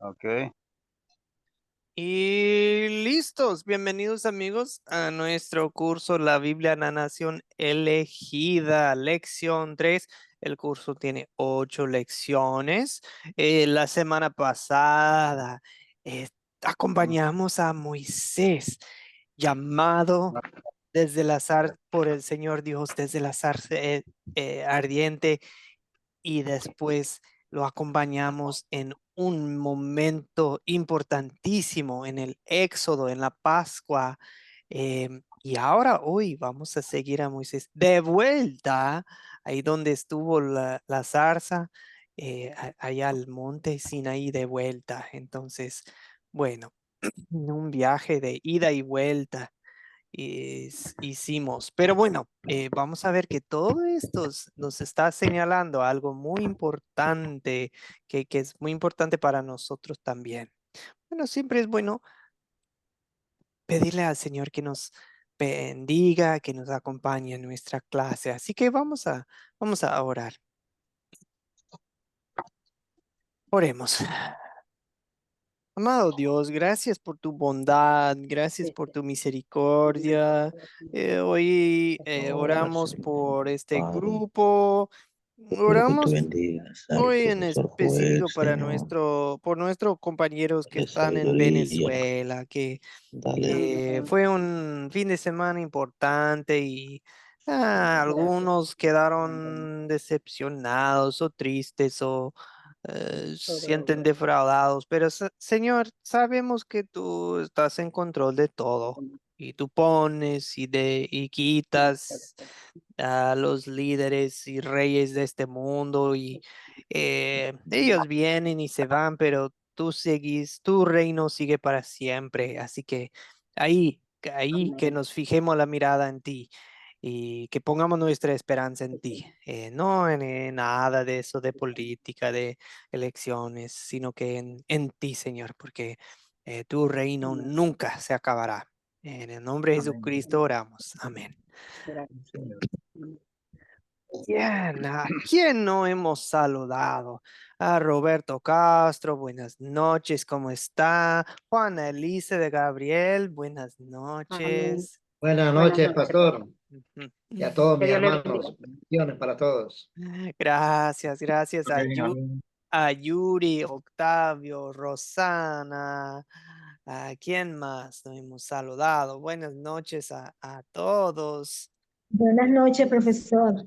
Ok. Y listos, bienvenidos amigos a nuestro curso La Biblia en la Nación Elegida, lección 3. El curso tiene 8 lecciones. La semana pasada eh, acompañamos a Moisés, llamado desde el azar por el Señor Dios, desde el azar ardiente, y después lo acompañamos en un momento importantísimo en el Éxodo, en la Pascua. Y ahora hoy vamos a seguir a Moisés de vuelta ahí donde estuvo la zarza, allá al monte Sinaí de vuelta. Entonces, bueno, un viaje de ida y vuelta hicimos. Pero bueno, vamos a ver que todo esto nos está señalando algo muy importante, que es muy importante para nosotros también. Bueno, siempre es bueno pedirle al Señor que nos bendiga, que nos acompañe en nuestra clase. Así que vamos a orar. Oremos. Amado Dios, gracias por tu bondad, gracias por tu misericordia. Hoy Favor, oramos Señor, por este Padre. grupo. Te pido que tú Oramos bendigas al hoy en profesor Joel, específico para Señor. por nuestros compañeros que Dale están en sabiduría. Venezuela, que Dale. fue un fin de semana importante y algunos quedaron decepcionados o tristes o sienten defraudados, pero Señor, sabemos que tú estás en control de todo y tú pones y quitas a los líderes y reyes de este mundo y ellos vienen y se van, pero tú seguís, tu reino sigue para siempre. Así que ahí que nos fijemos la mirada en ti y que pongamos nuestra esperanza en ti, no en nada de eso de política, de elecciones, sino que en ti, Señor, porque tu reino nunca se acabará. En el nombre de Jesucristo oramos. Amén. Señor. Bien, ¿a quién no hemos saludado? A Roberto Castro, buenas noches, ¿cómo está? Juana Elise de Gabriel, buenas noches. Buenas Buenas noches, noches. pastor, Ujú. y a todos Que mis Dios le bendiga. hermanos. Bendiciones para todos. Gracias, gracias Amén, amén. A Yuri, Octavio, Rosana. ¿A quién más no hemos saludado? Buenas noches a todos. Buenas noches, profesor.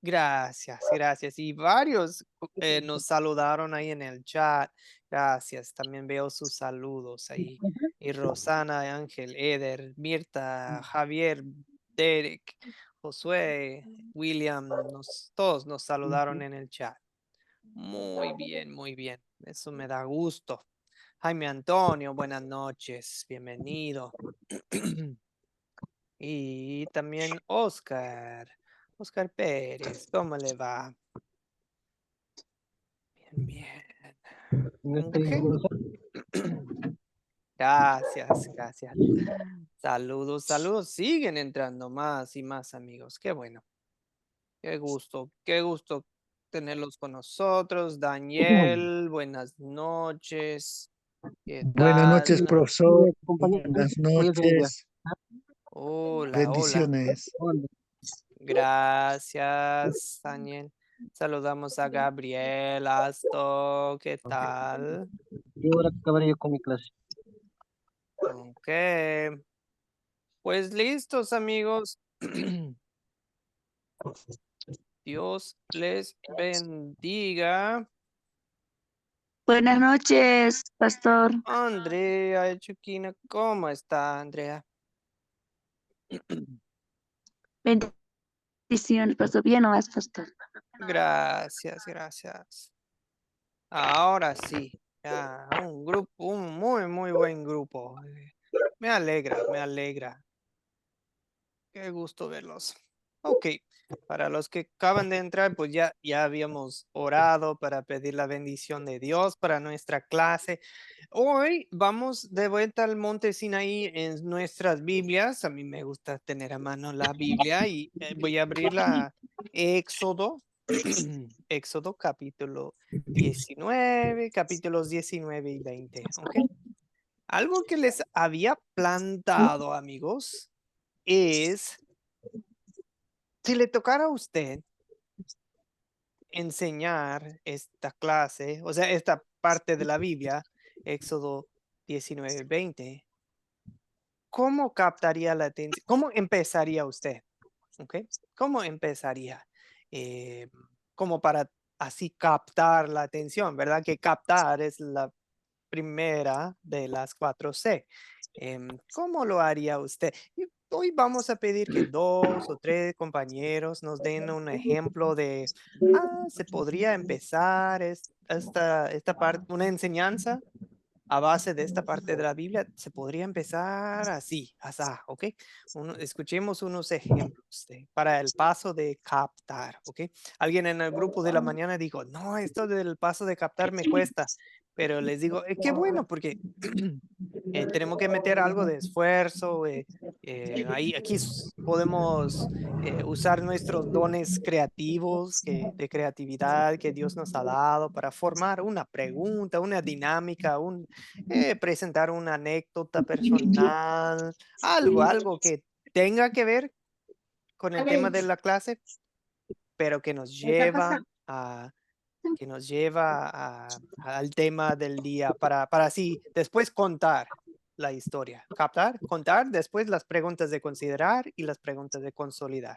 Gracias, gracias. Y varios nos saludaron ahí en el chat. Gracias. También veo sus saludos ahí. Y Rosana, Ángel, Eder, Mirta, Javier, Derek, Josué, William, todos nos saludaron en el chat. Muy bien, muy bien. Eso me da gusto. Jaime Antonio, buenas noches. Bienvenido. Y también Oscar. Oscar Pérez, ¿cómo le va? Bien, bien. Ok. Gracias, gracias. Saludos, saludos. Siguen entrando más y más amigos. Qué bueno. Qué gusto tenerlos con nosotros. Daniel, buenas noches. ¿Qué Buenas noches, tal? profesor. Compañero, Buenas Dios bendiga. noches. Hola, hola. Bendiciones. Hola. Gracias, Daniel. Saludamos a Gabriel Asto. ¿Qué tal? Yo ahora acabaré yo con mi clase. Ok. Pues listos, amigos. Dios les bendiga. Buenas noches, pastor. Andrea Chuquina, ¿cómo está, Andrea? Bendiciones, pastor. Bien nomás, pastor. Gracias, gracias. Ahora sí, ya, un grupo, un muy, muy buen grupo. Me alegra, me alegra. Qué gusto verlos. Ok, para los que acaban de entrar, pues ya habíamos orado para pedir la bendición de Dios para nuestra clase. Hoy vamos de vuelta al monte Sinaí en nuestras Biblias. A mí me gusta tener a mano la Biblia y voy a abrir la Éxodo. Éxodo capítulo 19, capítulos 19 y 20. ¿Ok? Algo que les había plantado, amigos, es si le tocara a usted enseñar esta clase, o sea, esta parte de la Biblia, Éxodo 19, 20, ¿cómo captaría la atención? ¿Cómo empezaría usted? ¿Ok? ¿Cómo empezaría? Eh, como para así captar la atención, ¿verdad? Que captar es la primera de las 4C. ¿Cómo lo haría usted? Y hoy vamos a pedir que 2 o 3 compañeros nos den un ejemplo de, se podría empezar esta parte, una enseñanza a base de esta parte de la Biblia, se podría empezar así, asá, ¿ok? Escuchemos unos ejemplos para el paso de captar, ¿ok? Alguien en el grupo de la mañana dijo, no, esto del paso de captar me cuesta, pero les digo, qué bueno, porque tenemos que meter algo de esfuerzo, aquí podemos usar nuestros dones creativos, de creatividad que Dios nos ha dado para formar una pregunta, una dinámica, presentar una anécdota personal, algo que tenga que ver con el tema de la clase, pero que nos lleva al tema del día para así después contar la historia. Captar, contar, después las preguntas de considerar y las preguntas de consolidar.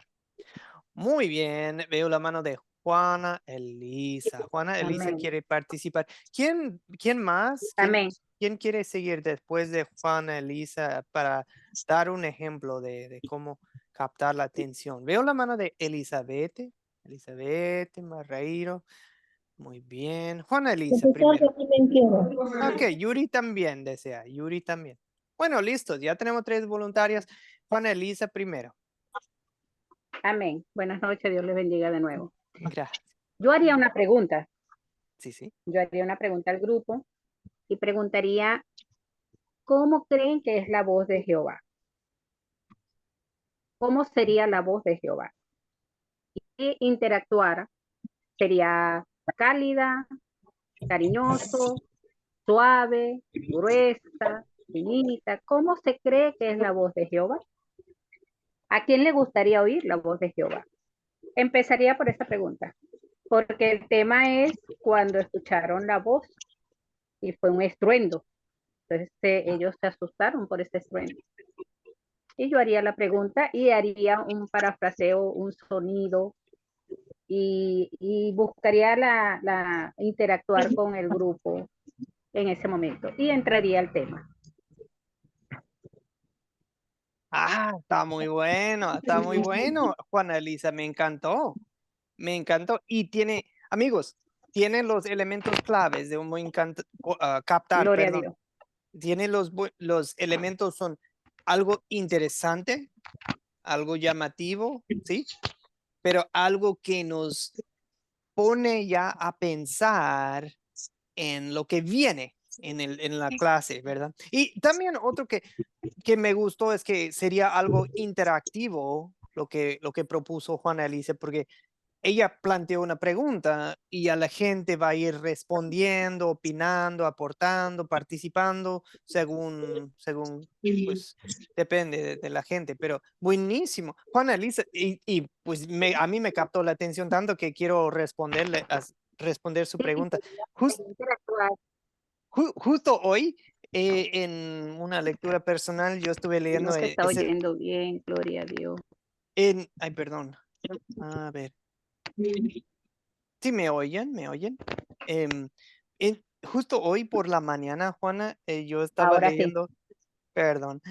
Muy bien, veo la mano de Juana Elisa. Juana Elisa Amén. quiere participar. ¿Quién más? Amén. ¿Quién quiere seguir después de Juana Elisa para dar un ejemplo de cómo captar la atención? Veo la mano de Elizabeth Marreiro. Muy bien. Juana Elisa Profesor, primero. yo también quiero. Ok, Yuri también desea. Yuri también. Bueno, listo. Ya tenemos 3 voluntarias. Juana Elisa primero. Amén. Buenas noches, Dios les bendiga de nuevo. Gracias. Yo haría una pregunta. Sí. Yo haría una pregunta al grupo y preguntaría, ¿cómo creen que es la voz de Jehová? ¿Cómo sería la voz de Jehová? Y interactuar sería cálida, cariñoso, suave, gruesa, finita. ¿Cómo se cree que es la voz de Jehová? ¿A quién le gustaría oír la voz de Jehová? Empezaría por esta pregunta, porque el tema es cuando escucharon la voz y fue un estruendo. Entonces ellos se asustaron por ese estruendo. Y yo haría la pregunta y haría un parafraseo, un sonido y buscaría interactuar con el grupo en ese momento y entraría al tema. Está muy bueno, está muy bueno. Juana Elisa, me encantó. Me encantó. Y amigos, tiene los elementos claves de un buen captar, Gloria a perdón. Dios. Tiene los elementos son algo interesante, algo llamativo, ¿sí? Pero algo que nos pone ya a pensar en lo que viene en la clase, ¿verdad? Y también otro que me gustó es que sería algo interactivo lo que propuso Juana Elise, porque ella planteó una pregunta y a la gente va a ir respondiendo, opinando, aportando, participando, según pues depende de la gente, pero buenísimo. Juana Elisa, y pues a mí me captó la atención tanto que quiero responder su pregunta. Interactuar. Justo hoy, en una lectura personal, yo estuve leyendo No se está oyendo bien, gloria a Dios. ay, perdón. A ver. ¿Sí me oyen? ¿Me oyen? Justo hoy por la mañana, Juana, yo estaba Ahora sí. leyendo, perdón,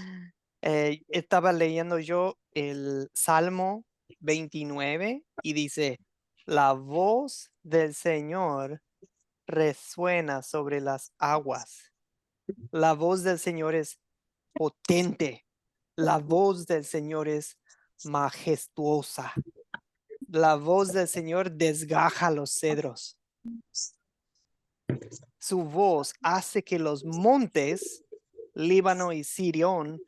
estaba leyendo yo el Salmo 29 y dice, la voz del Señor resuena sobre las aguas. La voz del Señor es potente. La voz del Señor es majestuosa. La voz del Señor desgaja los cedros. Su voz hace que los montes, Líbano y Sirión,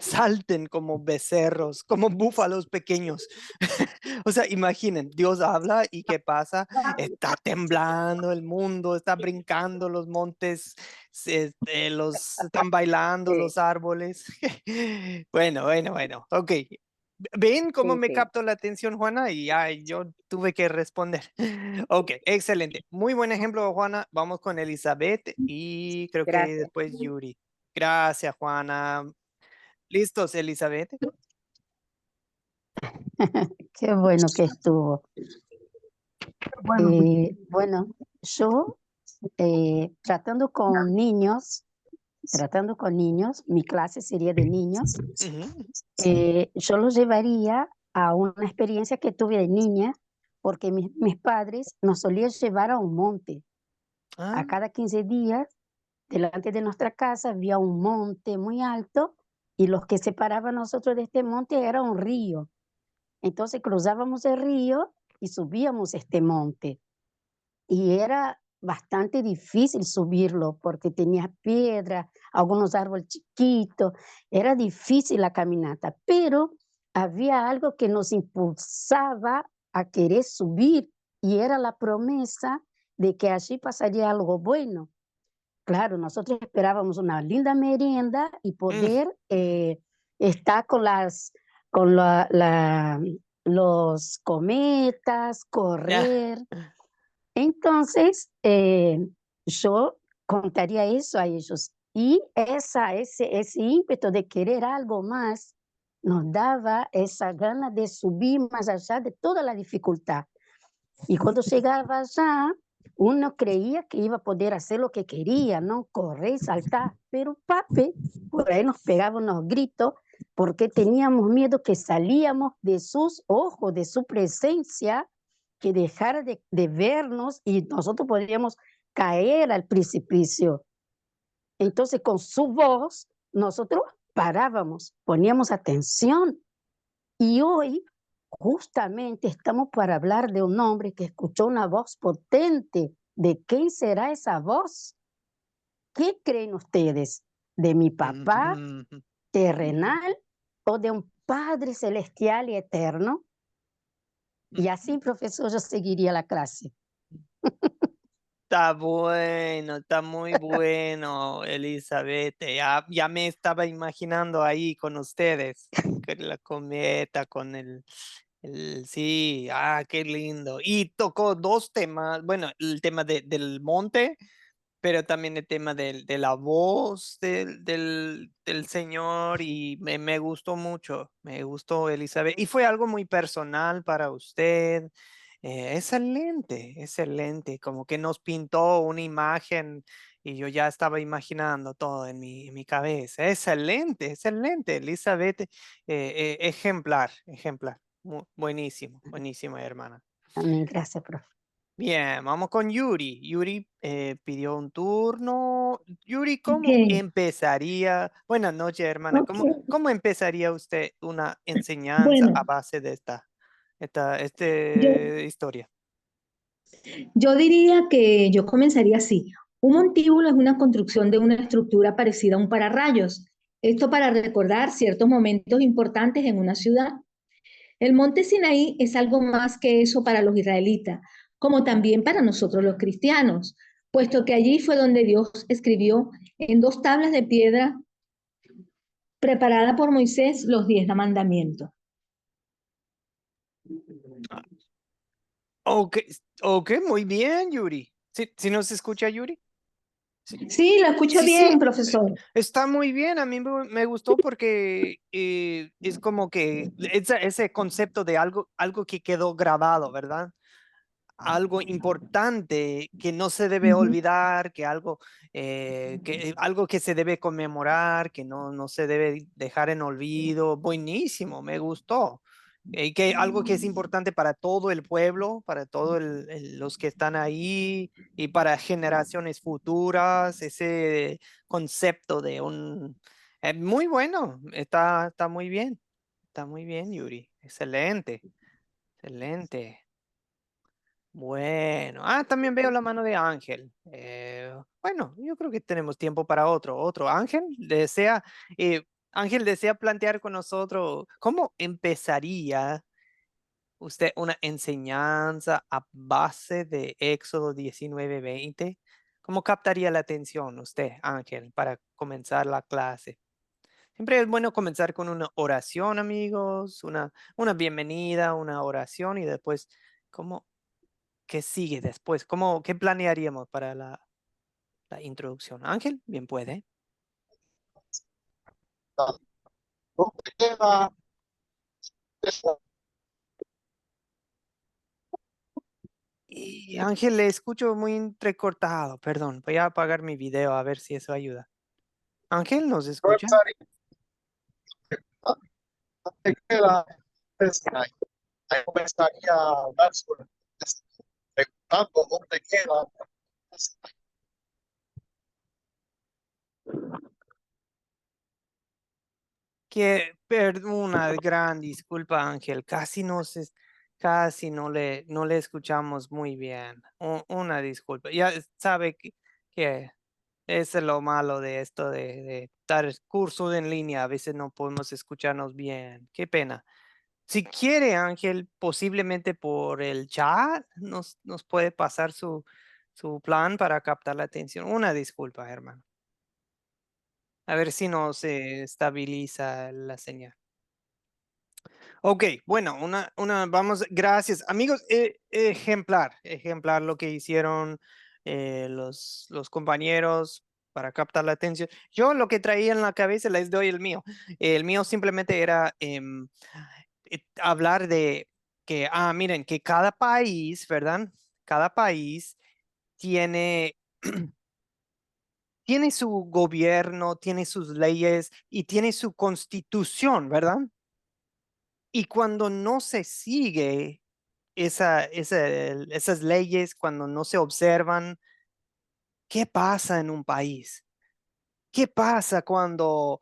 salten como becerros, como búfalos pequeños. O sea, imaginen, Dios habla y ¿qué pasa? Está temblando el mundo, está brincando los montes, están bailando Sí, los árboles. Bueno, bueno, bueno, ok. ¿Ven cómo sí, me sí. captó la atención, Juana? Y ay, yo tuve que responder. Ok, excelente. Muy buen ejemplo, Juana. Vamos con Elizabeth y creo que Gracias. después Yuri. Gracias, Juana. ¿Listos, Elizabeth? Qué bueno que estuvo. Bueno, yo tratando con niños, mi clase sería de niños, Ujú. yo los llevaría a una experiencia que tuve de niña, porque mis padres nos solían llevar a un monte. Ah, A cada 15 días, delante de nuestra casa había un monte muy alto y los que separaban a nosotros de este monte era un río. Entonces cruzábamos el río y subíamos este monte. Y era bastante difícil subirlo porque tenía piedras, algunos árboles chiquitos, era difícil la caminata, pero había algo que nos impulsaba a querer subir y era la promesa de que allí pasaría algo bueno. Claro, nosotros esperábamos una linda merienda y poder estar con los cometas, ya. correr. Entonces, yo contaría eso a ellos. Y ese ímpetu de querer algo más nos daba esa gana de subir más allá de toda la dificultad. Y cuando llegaba allá, uno creía que iba a poder hacer lo que quería, ¿no? Correr, saltar. Pero papi, por ahí nos pegaba unos gritos porque teníamos miedo que salíamos de sus ojos, de su presencia, que dejara de vernos y nosotros podríamos caer al precipicio. Entonces, con su voz, nosotros parábamos, poníamos atención. Y hoy, justamente, estamos para hablar de un hombre que escuchó una voz potente. ¿De quién será esa voz? ¿Qué creen ustedes? ¿De mi papá Mm, terrenal o de un Padre celestial y eterno? Y así, profesor, yo seguiría la clase. Está bueno, está muy bueno, Elizabeth. Ya me estaba imaginando ahí con ustedes, con la cometa, con sí, qué lindo. Y tocó dos temas, bueno, el tema del monte, pero también el tema de la voz del Señor y me gustó mucho, me gustó, Elizabeth. Y fue algo muy personal para usted. Excelente, excelente, como que nos pintó una imagen y yo ya estaba imaginando todo en mi cabeza. Excelente, excelente, Elizabeth. Ejemplar, ejemplar. Buenísimo, buenísimo, hermana. Amén, gracias, profe. Bien, vamos con Yuri. Yuri pidió un turno. Yuri, ¿cómo Ok, empezaría? Buenas noches, hermana. ok. ¿Cómo empezaría usted una enseñanza Bueno, a base de yo, historia? yo diría que yo comenzaría así. Un montíbulo es una construcción de una estructura parecida a un pararrayos. Esto para recordar ciertos momentos importantes en una ciudad. El monte Sinaí es algo más que eso para los israelitas, como también para nosotros los cristianos, puesto que allí fue donde Dios escribió en 2 tablas de piedra preparada por Moisés los 10 mandamientos. Ok, ok, muy bien, Yuri. ¿Sí nos escucha, Yuri? Sí, Sí, lo escucho sí, sí, bien, profesor. está muy bien. A mí me gustó porque es como que ese concepto de algo que quedó grabado, ¿verdad? Algo importante que no se debe Ujú. olvidar, algo que se debe conmemorar, que no se debe dejar en olvido. Buenísimo, me gustó. Y que algo que es importante para todo el pueblo, para todos los que están ahí y para generaciones futuras, ese concepto de muy bueno, está muy bien, Yuri, excelente, excelente. Bueno, también veo la mano de Ángel. Bueno, yo creo que tenemos tiempo para otro. Ángel, desea, Ángel desea plantear con nosotros cómo empezaría usted una enseñanza a base de Éxodo 19:20. ¿Cómo captaría la atención usted, Ángel, para comenzar la clase? Siempre es bueno comenzar con una oración, amigos, una bienvenida, una oración y después, ¿cómo, qué sigue después? ¿Qué planearíamos para la introducción? Ángel, bien puede. Y Ángel, le escucho muy entrecortado, perdón. Voy a apagar mi video a ver si eso ayuda. Ángel, ¿nos escucha? Una gran disculpa, Ángel. Casi no le escuchamos muy bien. Una disculpa. Ya sabe que es lo malo de esto de dar cursos en línea. A veces no podemos escucharnos bien. Qué pena. Si quiere, Ángel, posiblemente por el chat nos puede pasar su plan para captar la atención. Una disculpa, hermano. A ver si no se estabiliza la señal. Ok, bueno, gracias. Amigos, ejemplar lo que hicieron los compañeros para captar la atención. Yo lo que traía en la cabeza les doy el mío. El mío simplemente era hablar de que, miren, que cada país, ¿verdad? Cada país tiene, tiene su gobierno, tiene sus leyes y tiene su constitución, ¿verdad? Y cuando no se sigue esas leyes, cuando no se observan, ¿qué pasa en un país? ¿Qué pasa cuando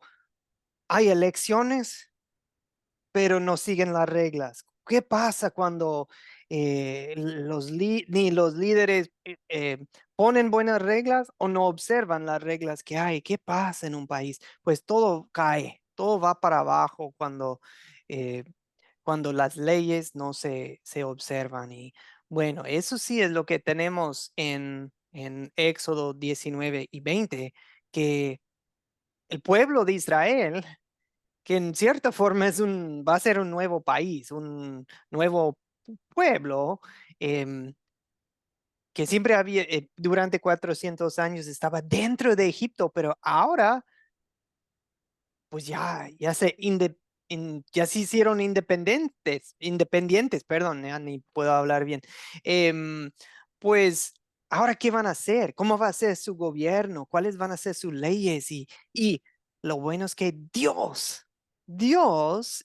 hay elecciones, pero no siguen las reglas? ¿Qué pasa cuando ni los líderes ponen buenas reglas o no observan las reglas que hay? ¿Qué pasa en un país? Pues todo cae, todo va para abajo eh, cuando las leyes no se observan. Y bueno, eso sí es lo que tenemos en Éxodo 19:20, que el pueblo de Israel, que en cierta forma va a ser un nuevo país, un nuevo pueblo, em, que siempre había, durante 400 años estaba dentro de Egipto, pero ahora pues ya se hicieron independientes, perdón, ya ni puedo hablar bien. Em, pues, ¿ahora qué van a hacer? ¿Cómo va a ser su gobierno? ¿Cuáles van a ser sus leyes? Y lo bueno es que Dios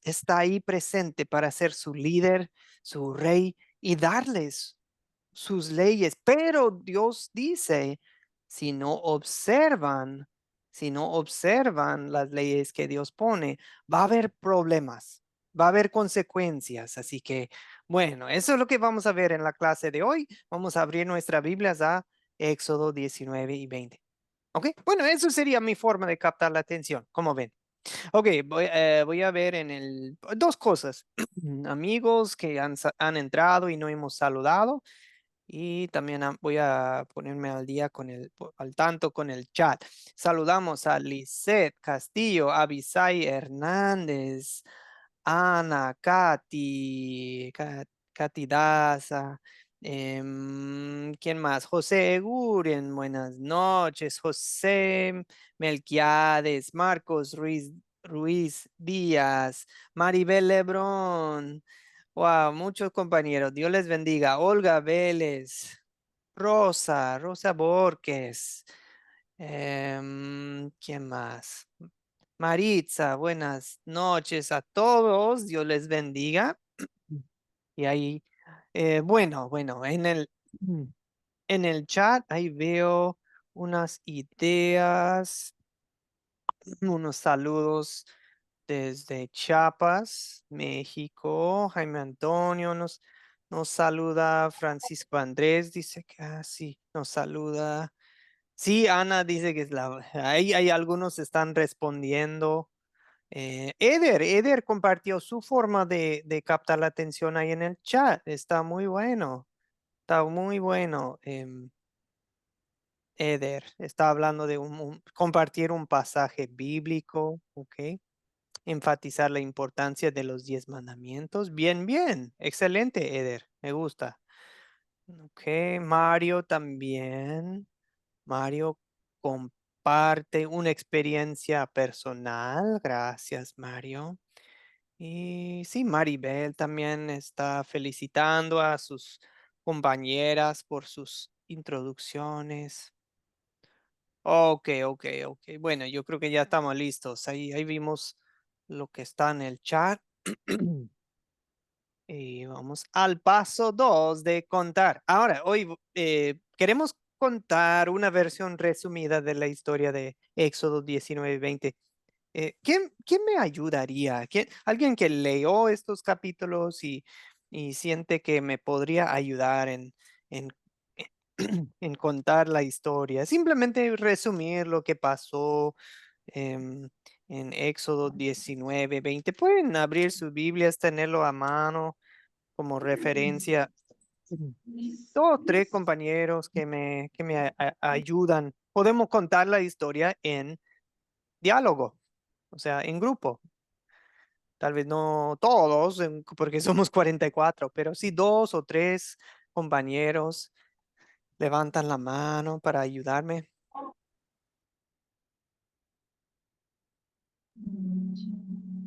está ahí presente para ser su líder, su rey y darles sus leyes, pero Dios dice, si no observan, si no observan las leyes que Dios pone, va a haber problemas, va a haber consecuencias. Así que, bueno, eso es lo que vamos a ver en la clase de hoy. Vamos a abrir nuestras Biblias a Éxodo 19:20. ¿Ok? Bueno, eso sería mi forma de captar la atención. ¿Cómo ven? Ok, voy a ver dos cosas. Amigos que han entrado y no hemos saludado. Y también voy a ponerme al día al tanto con el chat. Saludamos a Lisette Castillo, Abisai Hernández, Ana, Katy Daza. ¿Quién más? José Eguren, buenas noches. José Melquiades, Marcos Ruiz Díaz, Maribel Lebrón. Wow, muchos compañeros. Dios les bendiga. Olga Vélez, Rosa Borges. ¿Quién más? Maritza, buenas noches a todos. Dios les bendiga. Y ahí, bueno, en el chat ahí veo unas ideas, unos saludos desde Chiapas, México. Jaime Antonio nos saluda. Francisco Andrés dice que sí, nos saluda. Sí, Ana dice que hay algunos están respondiendo. Eder compartió su forma de captar la atención ahí en el chat. Está muy bueno. Está muy bueno. Eder está hablando de compartir un pasaje bíblico, ¿ok? Enfatizar la importancia de los 10 mandamientos. Bien, bien. Excelente, Eder. Me gusta. Ok, Mario también. Mario comparte una experiencia personal. Gracias, Mario. Y sí, Maribel también está felicitando a sus compañeras por sus introducciones. Ok. Bueno, yo creo que ya estamos listos. Ahí vimos lo que está en el chat. Y vamos al paso 2 de contar. Ahora, hoy queremos contar una versión resumida de la historia de Éxodo 19-20. ¿Quién me ayudaría? ¿Alguien que leyó estos capítulos y siente que me podría ayudar en, en contar la historia? Simplemente resumir lo que pasó em, en Éxodo 19-20. Pueden abrir sus Biblias, tenerlo a mano como referencia. Dos, tres compañeros que me ayudan. Podemos contar la historia en diálogo, o sea, en grupo. Tal vez no todos, porque somos 44, pero sí 2 o 3 compañeros levantan la mano para ayudarme.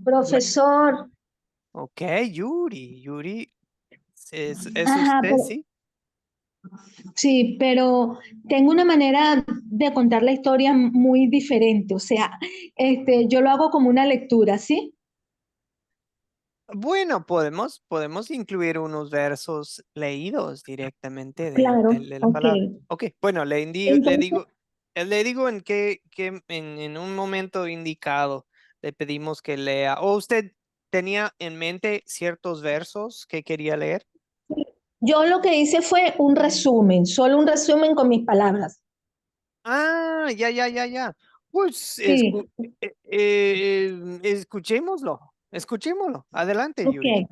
Profesor, Ok, Yuri, ¿es ajá, usted, sí? sí, pero tengo una manera de contar la historia muy diferente. O sea, yo lo hago como una lectura, ¿sí? Bueno, podemos incluir unos versos leídos directamente Claro, de la ok. palabra. Ok, bueno, Entonces, le digo en que en un momento indicado le pedimos que lea. ¿O usted tenía en mente ciertos versos que quería leer? yo lo que hice fue un resumen, solo un resumen con mis palabras. Ah, ya. Pues Sí, escuchémoslo. Adelante, ok. Yuri.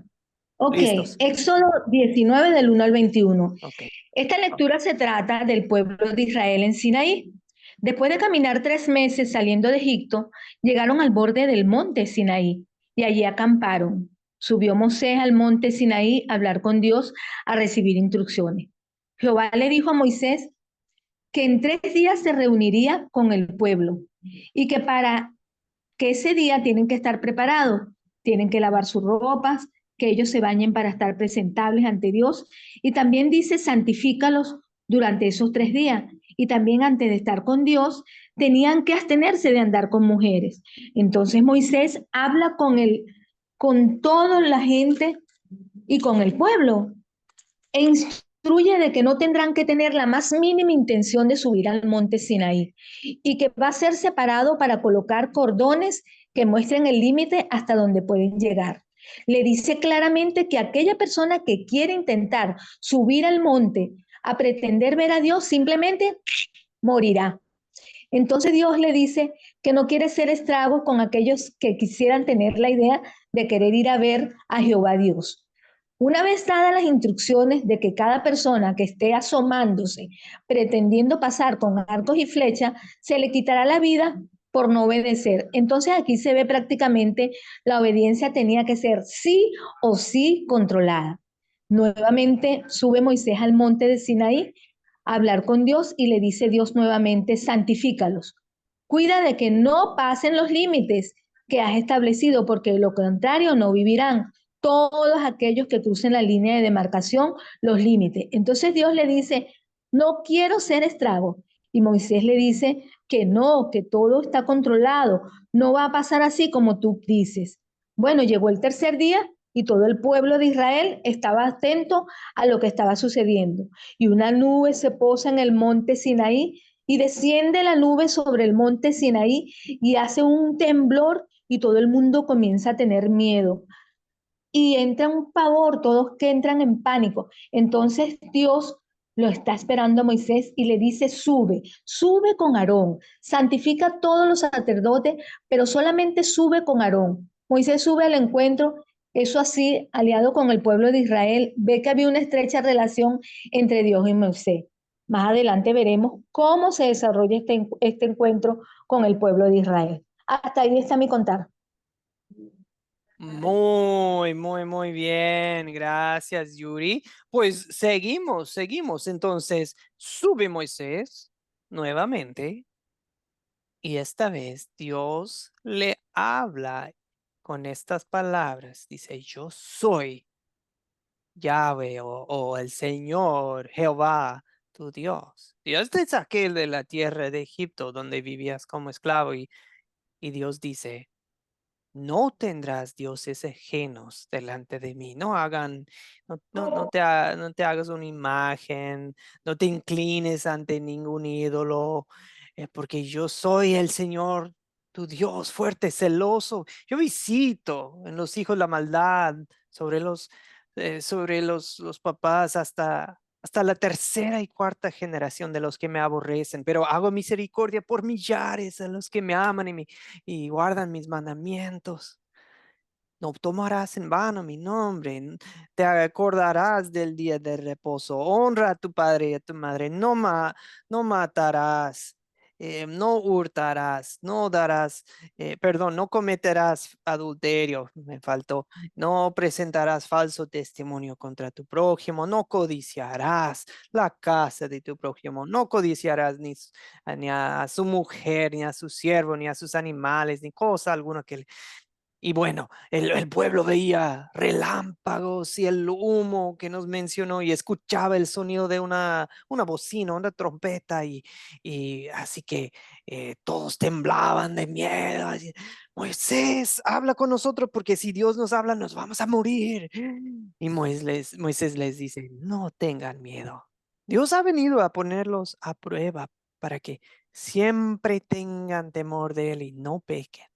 Ok, Listos. Éxodo 19 del 1 al 21. Ok. Esta lectura se trata del pueblo de Israel en Sinaí. Después de caminar 3 meses saliendo de Egipto, llegaron al borde del monte Sinaí y allí acamparon. Subió Moisés al monte Sinaí a hablar con Dios, a recibir instrucciones. Jehová le dijo a Moisés que en 3 días se reuniría con el pueblo y que para que ese día tienen que estar preparados, tienen que lavar sus ropas, que ellos se bañen para estar presentables ante Dios. Y también dice, santifícalos durante esos 3 días. Y también antes de estar con Dios, tenían que abstenerse de andar con mujeres. Entonces Moisés habla con toda la gente y con el pueblo e instruye de que no tendrán que tener la más mínima intención de subir al monte Sinaí y que va a ser separado para colocar cordones que muestren el límite hasta donde pueden llegar. Le dice claramente que aquella persona que quiere intentar subir al monte a pretender ver a Dios simplemente morirá. Entonces Dios le dice que no quiere ser estragos con aquellos que quisieran tener la idea de querer ir a ver a Jehová Dios. Una vez dadas las instrucciones de que cada persona que esté asomándose, pretendiendo pasar con arcos y flechas, se le quitará la vida por no obedecer. Entonces aquí se ve prácticamente la obediencia tenía que ser sí o sí controlada. Nuevamente sube Moisés al monte de Sinaí a hablar con Dios y le dice Dios nuevamente, santifícalos. Cuida de que no pasen los límites que has establecido, porque de lo contrario no vivirán todos aquellos que crucen la línea de demarcación, los límites. Entonces Dios le dice, no quiero ser estrago. Y Moisés le dice que no, que todo está controlado, no va a pasar así como tú dices. Bueno, llegó el tercer día y todo el pueblo de Israel estaba atento a lo que estaba sucediendo. Y una nube se posa en el monte Sinaí y desciende la nube sobre el monte Sinaí y hace un temblor y todo el mundo comienza a tener miedo y entra un pavor, todos que entran en pánico. Entonces Dios Lo está esperando Moisés y le dice, sube, sube con Aarón, santifica a todos los sacerdotes, pero solamente sube con Aarón. Moisés sube al encuentro, eso así, aliado con el pueblo de Israel, ve que había una estrecha relación entre Dios y Moisés. Más adelante veremos cómo se desarrolla este encuentro con el pueblo de Israel. Hasta ahí está mi contar. Muy bien. Gracias, Yuri. Pues seguimos. Entonces, sube Moisés nuevamente y esta vez Dios le habla con estas palabras. Dice, yo soy Yahweh o el Señor, Jehová, tu Dios. Dios te saqué de la tierra de Egipto donde vivías como esclavo y Dios dice, no tendrás dioses ajenos delante de mí. No te hagas una imagen, no te inclines ante ningún ídolo, porque yo soy el Señor, tu Dios fuerte, celoso. Yo visito en los hijos la maldad sobre los papás hasta la tercera y cuarta generación de los que me aborrecen, pero hago misericordia por millares a los que me aman y guardan mis mandamientos. No tomarás en vano mi nombre, te acordarás del día de reposo, honra a tu padre y a tu madre, no matarás, no hurtarás, no cometerás adulterio, me faltó, no presentarás falso testimonio contra tu prójimo, no codiciarás la casa de tu prójimo, no codiciarás ni a su mujer, ni a su siervo, ni a sus animales, ni cosa alguna que y bueno, el pueblo veía relámpagos y el humo que nos mencionó y escuchaba el sonido de una bocina, una trompeta y así que todos temblaban de miedo. Así, Moisés, habla con nosotros porque si Dios nos habla nos vamos a morir. Y Moisés les dice, no tengan miedo. Dios ha venido a ponerlos a prueba para que siempre tengan temor de Él y no pequen.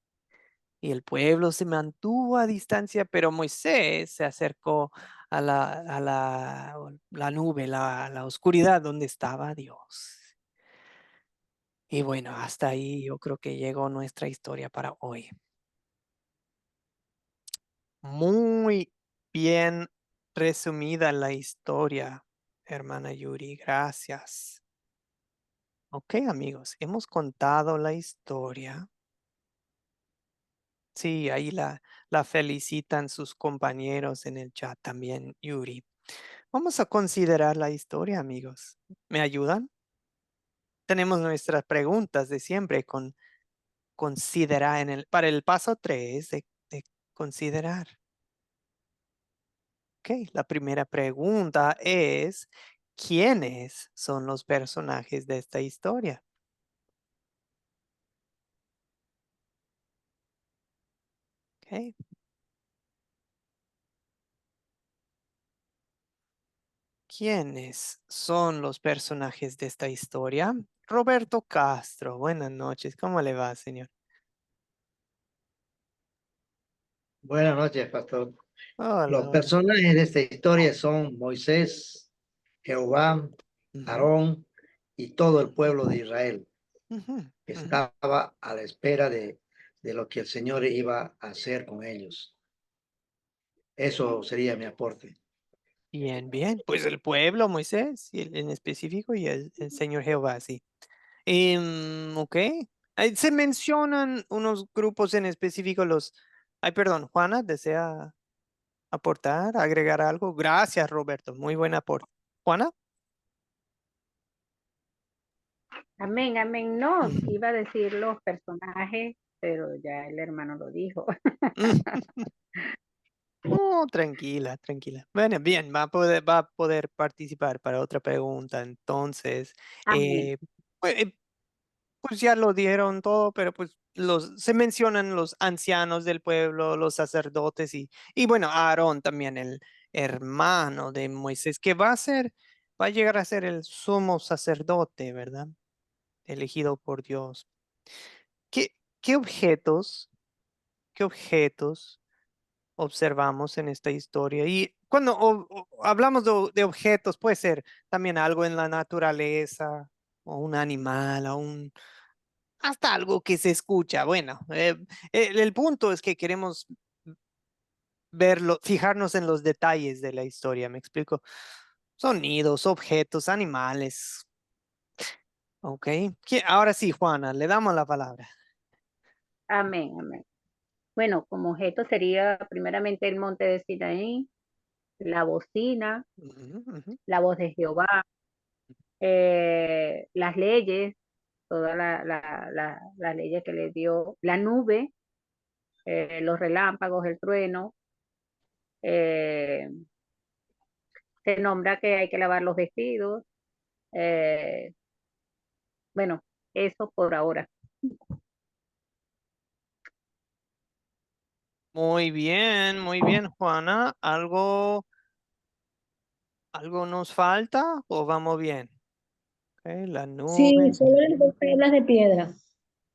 Y el pueblo se mantuvo a distancia, pero Moisés se acercó a la nube, la oscuridad donde estaba Dios. Y bueno, hasta ahí yo creo que llegó nuestra historia para hoy. Muy bien resumida la historia, hermana Yuri. Gracias. Ok, amigos, hemos contado la historia. Sí, ahí la felicitan sus compañeros en el chat también, Yuri. Vamos a considerar la historia, amigos. ¿Me ayudan? Tenemos nuestras preguntas de siempre con considerar para el paso 3 de considerar. Ok, la primera pregunta es, ¿quiénes son los personajes de esta historia? Ok. ¿Quiénes son los personajes de esta historia? Roberto Castro, buenas noches. ¿Cómo le va, señor? Buenas noches, pastor. Hola, Los hola. personajes de esta historia son Moisés, Jehová, Ujú, Aarón y todo el pueblo de Israel, ujú, que ujú. estaba a la espera de lo que el Señor iba a hacer con ellos. Eso sería mi aporte. Bien. Pues el pueblo, Moisés, y en específico, y el Señor Jehová, sí. Ok. Ahí se mencionan unos grupos en específico, Ay, perdón, Juana, ¿desea aportar, agregar algo? Gracias, Roberto. Muy buen aporte. Juana. Amén, amén. No, Ujú. iba a decir los personajes, pero ya el hermano lo dijo. Oh, tranquila. Bueno, bien, va a poder participar para otra pregunta. Entonces, Amén. pues, pues ya lo dieron todo, pero pues se mencionan los ancianos del pueblo, los sacerdotes y bueno, Aarón también, el hermano de Moisés, que va a llegar a ser el sumo sacerdote, ¿verdad? Elegido por Dios. ¿Qué, qué objetos, qué objetos observamos en esta historia? Y cuando hablamos de objetos, puede ser también algo en la naturaleza, o un animal, o hasta algo que se escucha. Bueno, el punto es que queremos verlo, fijarnos en los detalles de la historia, ¿me explico? Sonidos, objetos, animales. Ok. Ahora sí, Juana, le damos la palabra. Amén, amén. Bueno, como objeto sería primeramente el monte de Sinaí, la bocina, Ujú, ujú. la voz de Jehová, las leyes, todas las leyes que le dio, la nube, los relámpagos, el trueno. eh, Se nombra que hay que lavar los vestidos. eh, bueno, eso por ahora. Muy bien, Juana. ¿Algo nos falta o vamos bien? Ok, la Sí, nube. solo las dos tablas de piedra.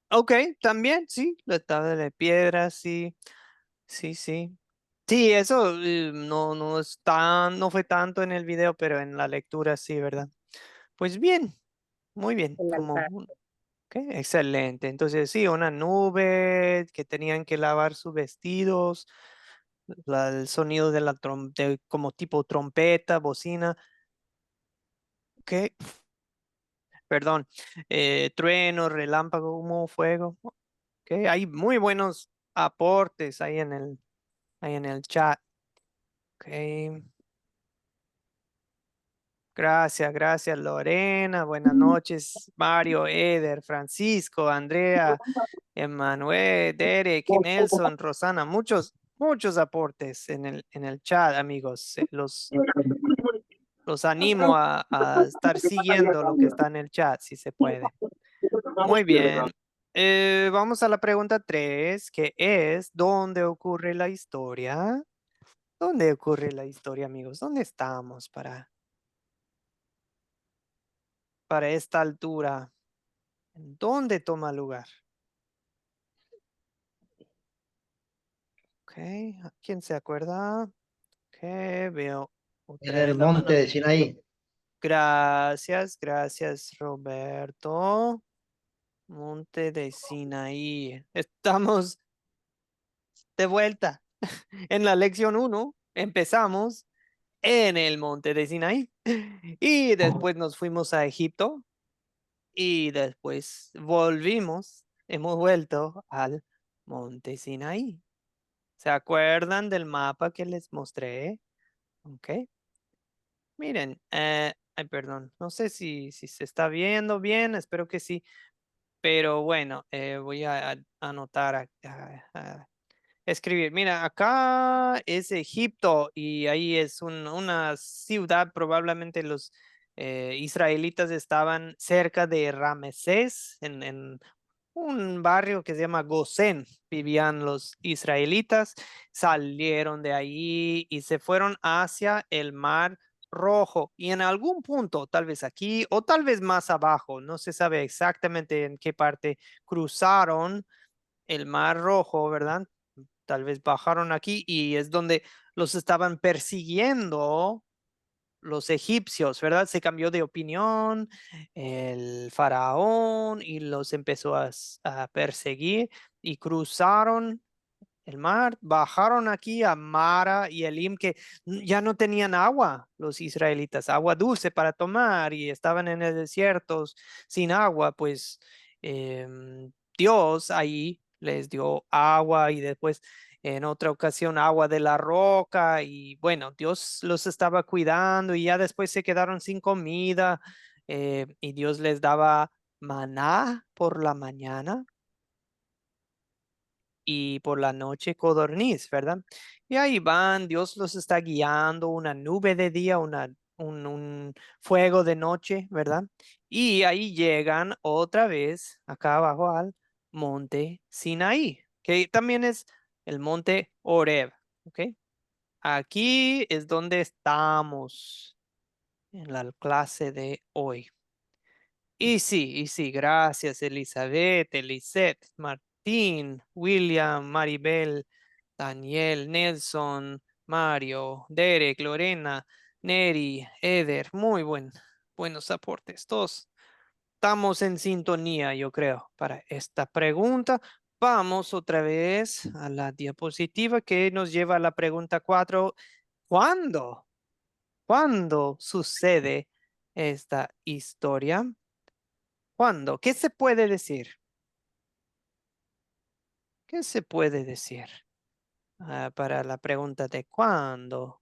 Ok, también, sí, la tabla de piedra, sí, sí, sí. Sí, eso no fue tanto en el video, pero en la lectura sí, ¿verdad? Pues bien, muy bien, El altar. ok, excelente. Entonces sí, una nube que tenían que lavar sus vestidos, el sonido de como tipo trompeta, bocina, ok, perdón, trueno, relámpago, humo, fuego, ok, hay muy buenos aportes ahí en el chat. Ok. Gracias, gracias Lorena. Buenas noches, Mario, Eder, Francisco, Andrea, Emanuel, Derek, Nelson, Rosana. Muchos aportes en el chat, amigos. Los animo a estar siguiendo lo que está en el chat, si se puede. Muy bien. Vamos a la pregunta 3, que es, ¿dónde ocurre la historia? ¿Dónde ocurre la historia, amigos? ¿Dónde estamos para esta altura? ¿Dónde toma lugar? Ok, ¿quién se acuerda? Ok, veo En otra vez el la monte mano. de Sinaí. Gracias, gracias Roberto. Monte de Sinaí. Estamos de vuelta. En la lección 1 empezamos en el monte de Sinaí y después nos fuimos a Egipto y después hemos vuelto al monte Sinaí. ¿Se acuerdan del mapa que les mostré? Ok. Miren, ay, perdón, no sé si se está viendo bien, espero que sí, pero bueno, voy a anotar, a escribir. Mira, acá es Egipto y ahí es una ciudad, probablemente los israelitas estaban cerca de Ramesés, en un barrio que se llama Gosén, vivían los israelitas, salieron de ahí y se fueron hacia el mar Rojo y en algún punto, tal vez aquí o tal vez más abajo, no se sabe exactamente en qué parte cruzaron el mar Rojo, ¿verdad? Tal vez bajaron aquí y es donde los estaban persiguiendo los egipcios, ¿verdad? Se cambió de opinión el faraón y los empezó a perseguir y cruzaron el mar, bajaron aquí a Mara y Elim, que ya no tenían agua, los israelitas, agua dulce para tomar y estaban en el desierto sin agua, pues Dios ahí les dio agua y después en otra ocasión agua de la roca y bueno, Dios los estaba cuidando y ya después se quedaron sin comida y Dios les daba maná por la mañana y por la noche codorniz, ¿verdad? Y ahí van, Dios los está guiando, una nube de día, un fuego de noche, ¿verdad? Y ahí llegan otra vez acá abajo al monte Sinaí, que también es el monte Horeb, ¿ok? Aquí es donde estamos en la clase de hoy. Y sí, gracias Elizabeth, Martín, William, Maribel, Daniel, Nelson, Mario, Derek, Lorena, Neri, Eder. Muy buenos aportes. Todos estamos en sintonía, yo creo, para esta pregunta. Vamos otra vez a la diapositiva que nos lleva a la pregunta 4. ¿Cuándo? ¿Cuándo sucede esta historia? ¿Cuándo? ¿Qué se puede decir? ¿Qué se puede decir para la pregunta de cuándo?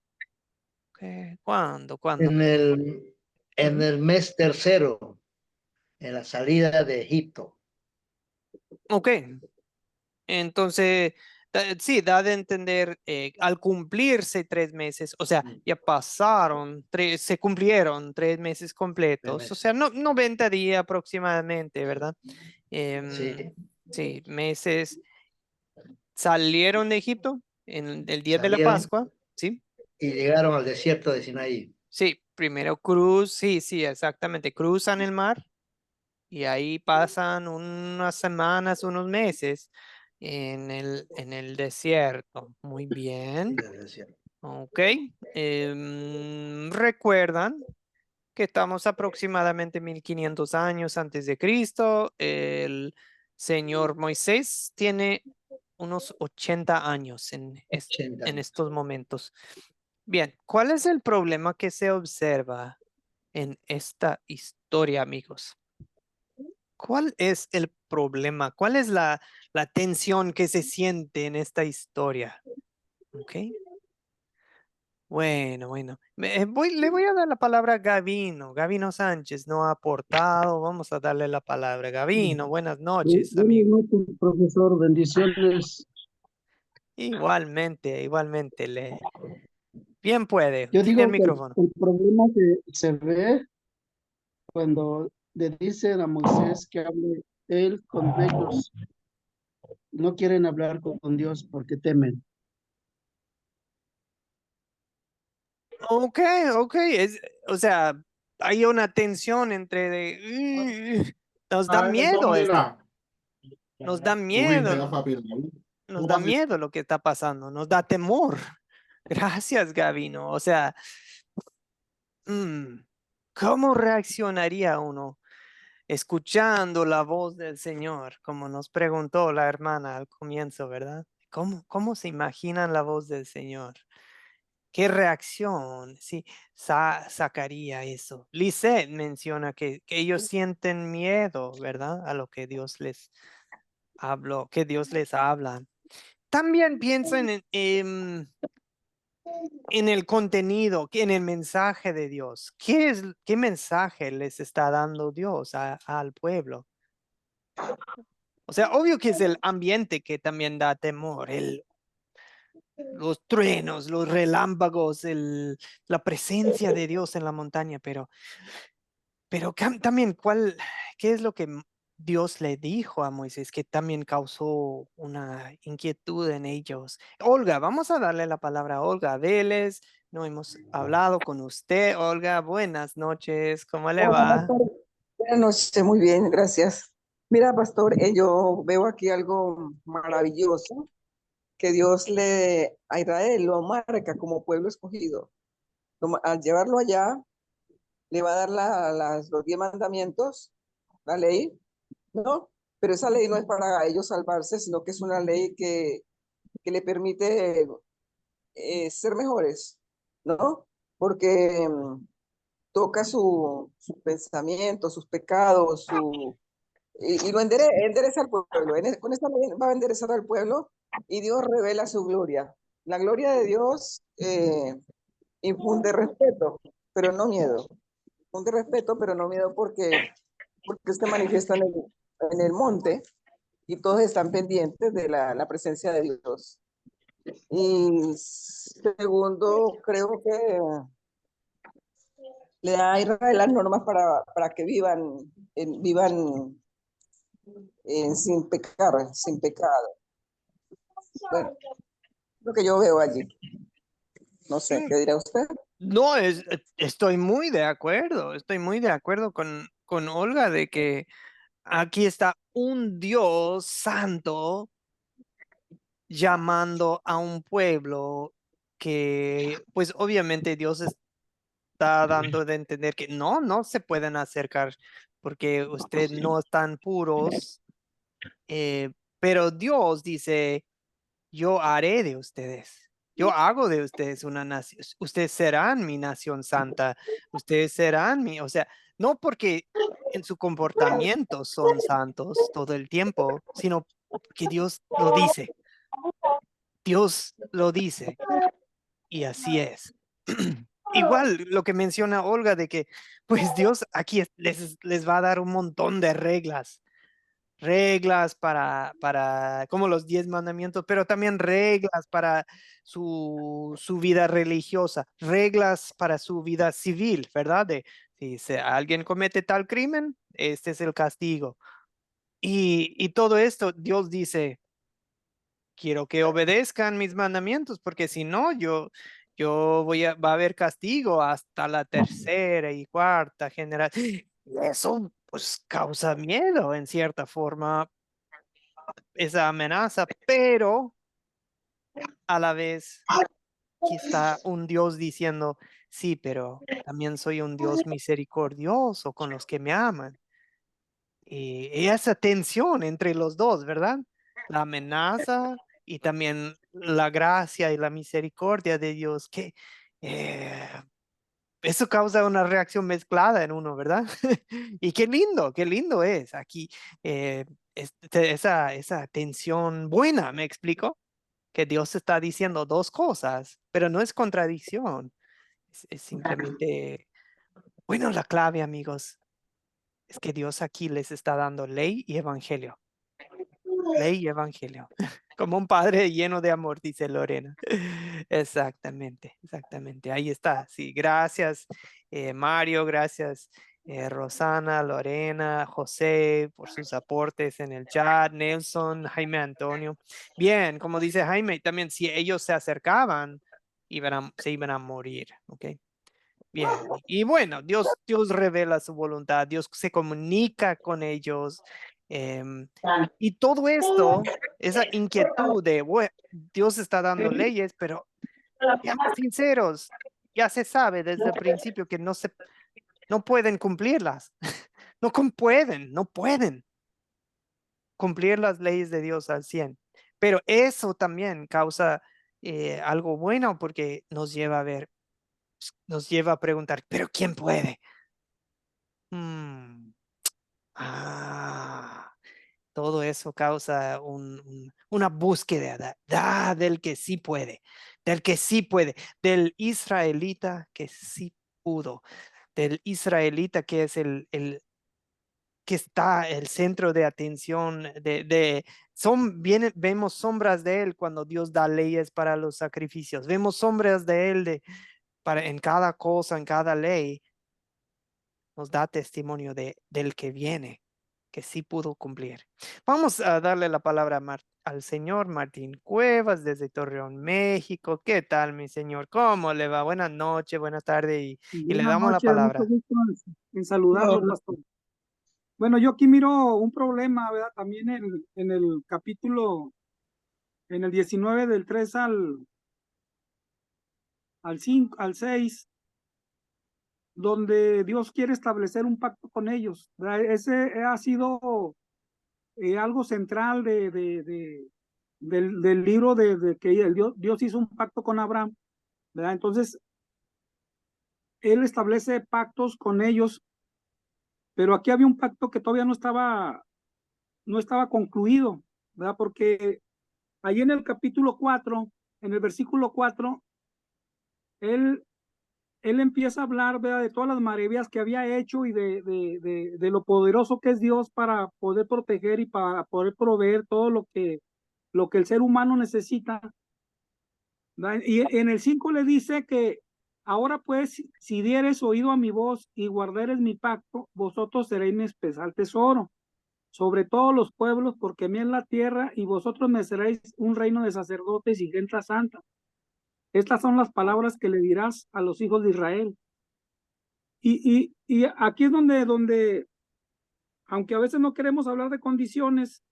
¿Cuándo? ¿Cuándo? En el mes tercero, en la salida de Egipto. Ok. Entonces, sí, da de entender, al cumplirse 3 meses, o sea, ya pasaron, se cumplieron 3 meses completos, o sea, 90 días aproximadamente, ¿verdad? Sí. Sí, meses. Salieron de Egipto en el día de la Salieron Pascua, ¿sí? y llegaron al desierto de Sinaí. Sí, primero sí, exactamente, cruzan el mar y ahí pasan unas semanas, unos meses en el desierto. Muy bien, Del desierto. ok. Recuerdan que estamos aproximadamente 1500 años antes de Cristo. El señor Moisés tiene unos 80 años en 80 años. estos momentos. Bien, ¿cuál es el problema que se observa en esta historia, amigos? ¿Cuál es el problema? ¿Cuál es la tensión que se siente en esta historia? ¿Ok? Bueno. Le voy a dar la palabra a Gavino. Gavino Sánchez no ha aportado. Vamos a darle la palabra. Gavino, buenas noches, Buenas amigo. noches, profesor. Bendiciones. Igualmente. Bien puede. Yo Tiene el digo que micrófono. el problema que se ve cuando le dicen a Moisés que hable él con ellos, no quieren hablar con Dios porque temen. Ok. O sea, hay una tensión entre nos da miedo esto. Nos da miedo. Nos da miedo lo que está pasando. Nos da temor. Gracias, Gavino. O sea, ¿cómo reaccionaría uno escuchando la voz del Señor? Como nos preguntó la hermana al comienzo, ¿verdad? ¿Cómo se imaginan la voz del Señor? ¿Qué reacción sacaría eso? Lisette menciona que ellos sienten miedo, ¿verdad? A lo que Dios les habló, que Dios les habla. También piensan en el contenido, en el mensaje de Dios. ¿Qué mensaje les está dando Dios al pueblo? O sea, obvio que es el ambiente que también da temor, los truenos, los relámpagos, la presencia de Dios en la montaña, pero también, ¿qué es lo que Dios le dijo a Moisés que también causó una inquietud en ellos? Olga, vamos a darle la palabra a Olga Vélez. No hemos hablado con usted. Olga, buenas noches. ¿Cómo le Hola, va? pastor. Buenas noches, muy bien, gracias. Mira, pastor, yo veo aquí algo maravilloso, que Dios a Israel lo marca como pueblo escogido. Al llevarlo allá, le va a dar los 10 mandamientos, la ley, ¿no? Pero esa ley no es para ellos salvarse, sino que es una ley que le permite ser mejores, ¿no? Porque toca su pensamiento, sus pecados, y lo endereza al pueblo. Con esta ley va a enderezar al pueblo y Dios revela su gloria. La gloria de Dios infunde respeto, pero no miedo. Infunde respeto, pero no miedo porque se manifiesta en el monte y todos están pendientes de la presencia de Dios. Y segundo, creo que le da a Israel las normas para que vivan sin pecar, sin pecado. Bueno, lo que yo veo allí. No sé, ¿qué dirá usted? No, estoy muy de acuerdo. Estoy muy de acuerdo con Olga de que aquí está un Dios santo llamando a un pueblo que pues obviamente Dios está dando de entender que no se pueden acercar porque ustedes no están puros, pero Dios dice, yo haré de ustedes. Yo hago de ustedes una nación. Ustedes serán mi nación santa. Ustedes serán o sea, no porque en su comportamiento son santos todo el tiempo, sino que Dios lo dice. Dios lo dice. Y así es. Igual lo que menciona Olga de que, pues Dios aquí les va a dar un montón de reglas para como los 10 mandamientos, pero también reglas para su vida religiosa, reglas para su vida civil, ¿verdad? De si alguien comete tal crimen, este es el castigo. Y todo esto, Dios dice, quiero que obedezcan mis mandamientos, porque si no, va a haber castigo hasta la tercera y cuarta generación. Eso pues causa miedo en cierta forma, esa amenaza, pero a la vez aquí está un Dios diciendo, sí, pero también soy un Dios misericordioso con los que me aman. Y esa tensión entre los dos, ¿verdad? La amenaza y también la gracia y la misericordia de Dios, que eso causa una reacción mezclada en uno, ¿verdad? Y qué lindo es aquí esa tensión buena, ¿me explico? Que Dios está diciendo dos cosas, pero no es contradicción. Es simplemente, bueno, la clave, amigos, es que Dios aquí les está dando ley y evangelio. Ley y evangelio. Como un padre lleno de amor, dice Lorena. Exactamente, exactamente. Ahí está. Sí, gracias, Mario, gracias, Rosana, Lorena, José, por sus aportes en el chat, Nelson, Jaime Antonio. Bien, como dice Jaime, también si ellos se acercaban, se iban a morir, ¿ok? Bien, y bueno, Dios revela su voluntad, Dios se comunica con ellos. Y todo esto, esa inquietud de, bueno, Dios está dando leyes, pero seamos sinceros, ya se sabe desde el principio que no pueden cumplirlas. No pueden cumplir las leyes de Dios al 100. Pero eso también causa algo bueno porque nos lleva a ver, nos lleva a preguntar, ¿pero quién puede? Todo eso causa una búsqueda del que sí puede, del israelita que sí pudo, del israelita que es que está el centro de atención, vemos sombras de él cuando Dios da leyes para los sacrificios, vemos sombras de él en cada cosa, en cada ley, nos da testimonio del que viene, que sí pudo cumplir. Vamos a darle la palabra al señor Martín Cuevas desde Torreón, México. ¿Qué tal, mi señor? ¿Cómo le va? Buenas noches, buenas tardes y le Buenas damos la noches, mucho palabra. gusto en saludarlo, pastor. Bueno, yo aquí miro un problema, ¿verdad? También en el capítulo, en el 19 del 3 al 5, al 6, donde Dios quiere establecer un pacto con ellos, ¿verdad? Ese ha sido algo central del libro de que Dios hizo un pacto con Abraham, ¿verdad? Entonces, él establece pactos con ellos, pero aquí había un pacto que todavía no estaba concluido, ¿verdad? Porque ahí en el capítulo 4, en el versículo 4, él empieza a hablar, ¿verdad?, de todas las maravillas que había hecho y de lo poderoso que es Dios para poder proteger y para poder proveer todo lo que el ser humano necesita, ¿verdad? Y en el 5 le dice que ahora pues, si dieres oído a mi voz y guardares mi pacto, vosotros seréis mi especial tesoro sobre todos los pueblos, porque mía es la tierra y vosotros me seréis un reino de sacerdotes y gente santa. Estas son las palabras que le dirás a los hijos de Israel. Y aquí es donde, aunque a veces no queremos hablar de condiciones,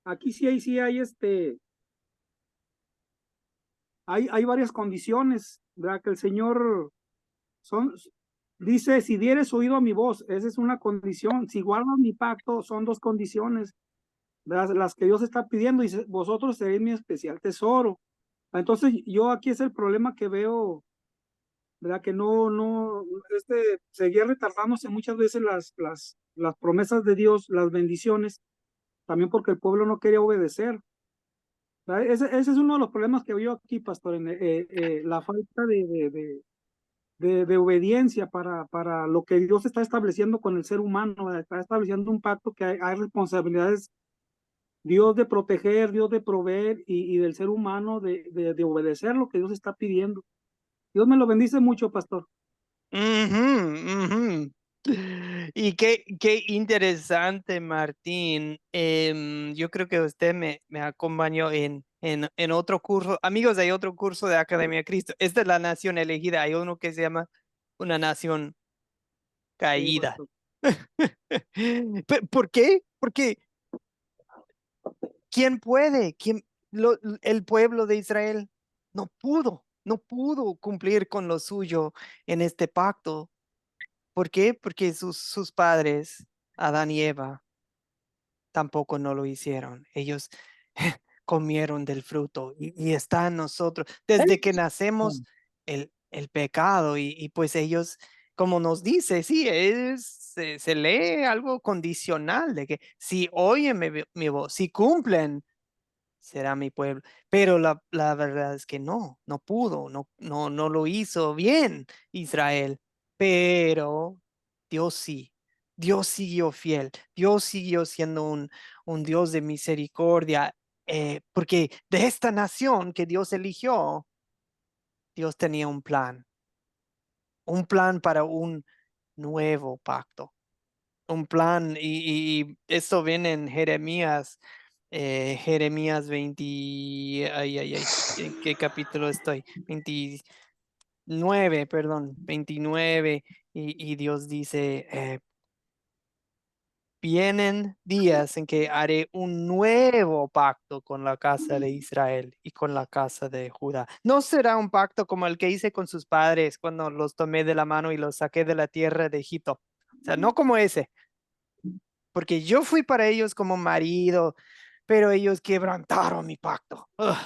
aquí sí hay hay varias condiciones, ¿verdad? Que el Señor dice, si dieres oído a mi voz, esa es una condición. Si guardas mi pacto, son dos condiciones, ¿verdad? Las que Dios está pidiendo, dice, vosotros seréis mi especial tesoro. Entonces, yo aquí es el problema que veo, ¿verdad? Que seguía retardándose muchas veces las promesas de Dios, las bendiciones, también porque el pueblo no quería obedecer. Ese es uno de los problemas que veo aquí, pastor, la falta de obediencia para lo que Dios está estableciendo con el ser humano, ¿verdad? Está estableciendo un pacto que hay responsabilidades, Dios de proteger, Dios de proveer y del ser humano de obedecer lo que Dios está pidiendo. Dios me lo bendice mucho, pastor. Y qué interesante, Martín. Yo creo que usted me acompañó en otro curso. Amigos, hay otro curso de Academia Cristo. Esta es la nación elegida. Hay uno que se llama Una Nación Sí, Caída. pastor. ¿Por qué? Porque ¿quién puede? El pueblo de Israel no pudo cumplir con lo suyo en este pacto. ¿Por qué? Porque sus padres, Adán y Eva, tampoco no lo hicieron. Ellos comieron del fruto y está en nosotros. Desde que nacemos, el pecado y pues ellos, como nos dice, sí, se lee algo condicional de que si oyen mi voz, si cumplen, será mi pueblo. Pero la verdad es que no pudo, no lo hizo bien Israel. Pero Dios sí, Dios siguió fiel, Dios siguió siendo un Dios de misericordia, porque de esta nación que Dios eligió, Dios tenía un plan para un nuevo pacto. Un plan, y esto viene en Jeremías 20, ¿en qué capítulo estoy? 29, perdón, 29, y Dios dice, vienen días en que haré un nuevo pacto con la casa de Israel y con la casa de Judá. No será un pacto como el que hice con sus padres cuando los tomé de la mano y los saqué de la tierra de Egipto. O sea, no como ese, porque yo fui para ellos como marido, pero ellos quebrantaron mi pacto. Ugh.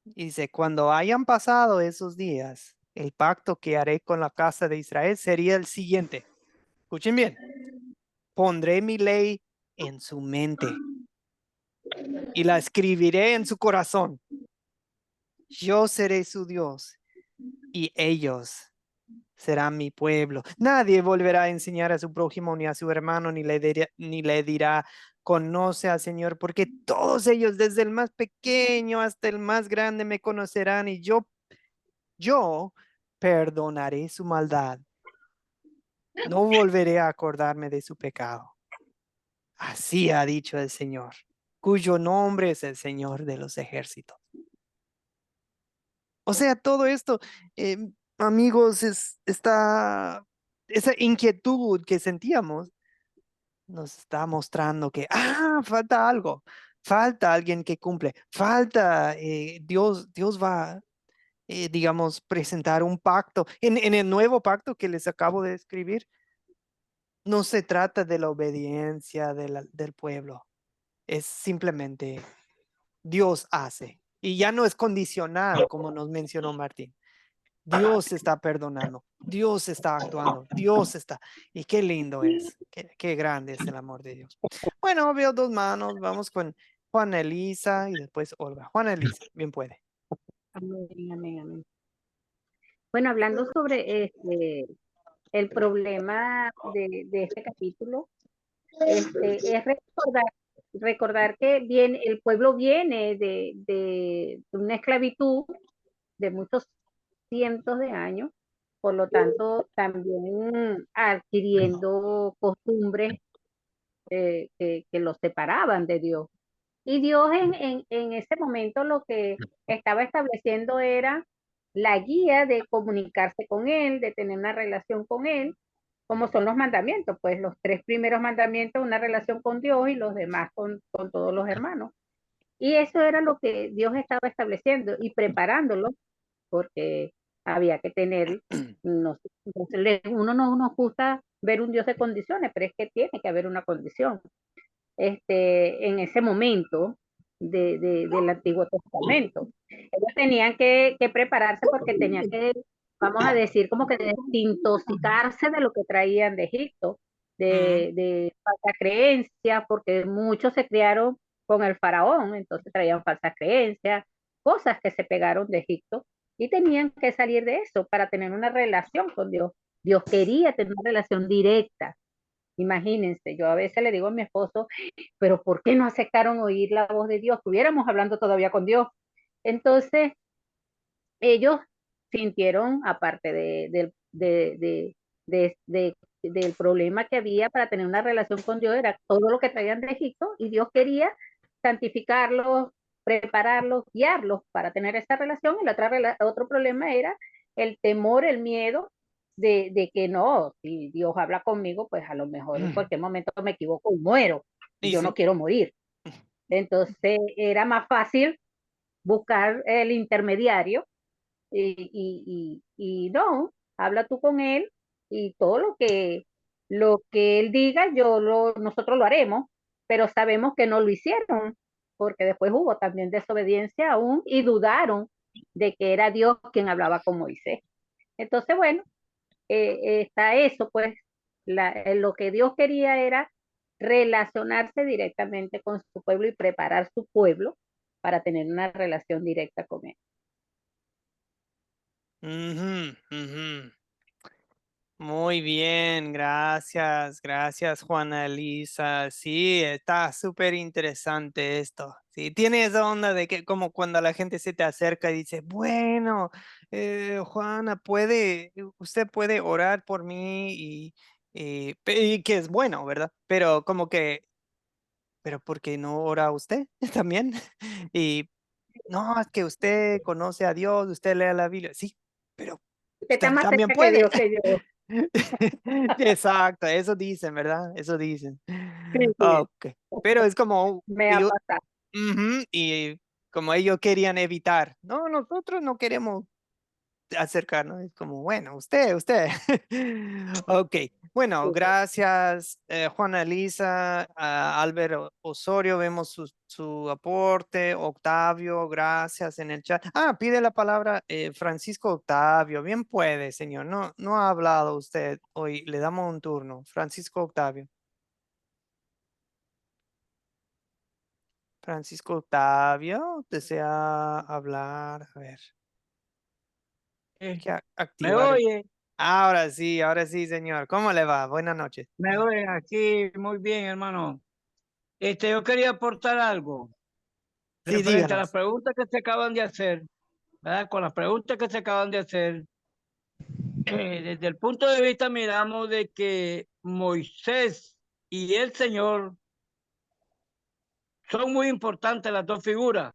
Dice, cuando hayan pasado esos días, el pacto que haré con la casa de Israel sería el siguiente. Escuchen bien. Pondré mi ley en su mente y la escribiré en su corazón. Yo seré su Dios y ellos serán mi pueblo. Nadie volverá a enseñar a su prójimo ni a su hermano, ni le dirá, conoce al Señor, porque todos ellos, desde el más pequeño hasta el más grande, me conocerán y yo perdonaré su maldad. No volveré a acordarme de su pecado. Así ha dicho el Señor, cuyo nombre es el Señor de los ejércitos. O sea, todo esto, amigos, esa inquietud que sentíamos nos está mostrando que, falta algo, falta alguien que cumple, falta, Dios va, digamos, presentar un pacto. En el nuevo pacto que les acabo de escribir, no se trata de la obediencia del pueblo, es simplemente Dios hace. Y ya no es condicional, como nos mencionó Martín. Dios está perdonando, Dios está actuando, Dios está. Y qué lindo es, qué grande es el amor de Dios. Bueno, veo dos manos, vamos con Juana Elisa y después Olga. Juana Elisa, bien puede. Amén, amén, amén. Bueno, hablando sobre el problema de este capítulo, es recordar que el pueblo viene de una esclavitud de muchos cientos de años, por lo tanto también adquiriendo costumbres que los separaban de Dios. Y Dios en ese momento lo que estaba estableciendo era la guía de comunicarse con Él, de tener una relación con Él, como son los mandamientos, pues los 3 primeros mandamientos, una relación con Dios y los demás con todos los hermanos. Y eso era lo que Dios estaba estableciendo y preparándolo, porque había que tener, uno no nos gusta ver un Dios de condiciones, pero es que tiene que haber una condición. En ese momento del Antiguo Testamento. Ellos tenían que prepararse porque tenían que, vamos a decir, como que desintoxicarse de lo que traían de Egipto, de falsas creencias, porque muchos se criaron con el faraón, entonces traían falsas creencias, cosas que se pegaron de Egipto, y tenían que salir de eso para tener una relación con Dios. Dios quería tener una relación directa. Imagínense, yo a veces le digo a mi esposo, pero ¿por qué no aceptaron oír la voz de Dios? Estuviéramos hablando todavía con Dios. Entonces, ellos sintieron, aparte del problema que había para tener una relación con Dios, era todo lo que traían de Egipto, y Dios quería santificarlos, prepararlos, guiarlos para tener esa relación. Y otro problema era el temor, el miedo de que no, si Dios habla conmigo, pues a lo mejor en cualquier momento me equivoco y muero. Y yo no quiero morir. Entonces era más fácil buscar el intermediario y no, habla tú con él y todo lo que él diga, nosotros lo haremos, pero sabemos que no lo hicieron, porque después hubo también desobediencia aún y dudaron de que era Dios quien hablaba con Moisés. Entonces, bueno, está eso, pues lo que Dios quería era relacionarse directamente con su pueblo y preparar su pueblo para tener una relación directa con él. Muy bien, gracias, Juana Elisa. Sí, está súper interesante esto. Sí, tiene esa onda de que como cuando la gente se te acerca y dice, bueno, Juana, usted puede orar por mí y que es bueno, ¿verdad? Pero como que, pero ¿por qué no ora usted también? Y no, es que usted conoce a Dios, usted lee la Biblia. Sí, pero Usted está usted más también cerca que puede. Dios que yo. Exacto, eso dicen, ¿verdad? Eso dicen. Sí, Ok, pero es como, me ha pasado. y como ellos querían evitar, no, nosotros no queremos acercarnos, es como, bueno, usted. Ok, bueno, gracias, Juana Elisa, Álvaro Osorio, vemos su aporte, Octavio, gracias en el chat. Pide la palabra Francisco Octavio, bien puede, señor, no ha hablado usted hoy, le damos un turno. Francisco Octavio. Francisco Octavio, desea hablar, a ver. Hay que ¿Me activar. oye? Ahora sí, señor. ¿Cómo le va? Buenas noches. Me oyen aquí muy bien, hermano. Yo quería aportar algo Sí, referente a díganos. las preguntas que se acaban de hacer, ¿verdad? Con las preguntas que se acaban de hacer, desde el punto de vista miramos de que Moisés y el Señor son muy importantes las dos figuras,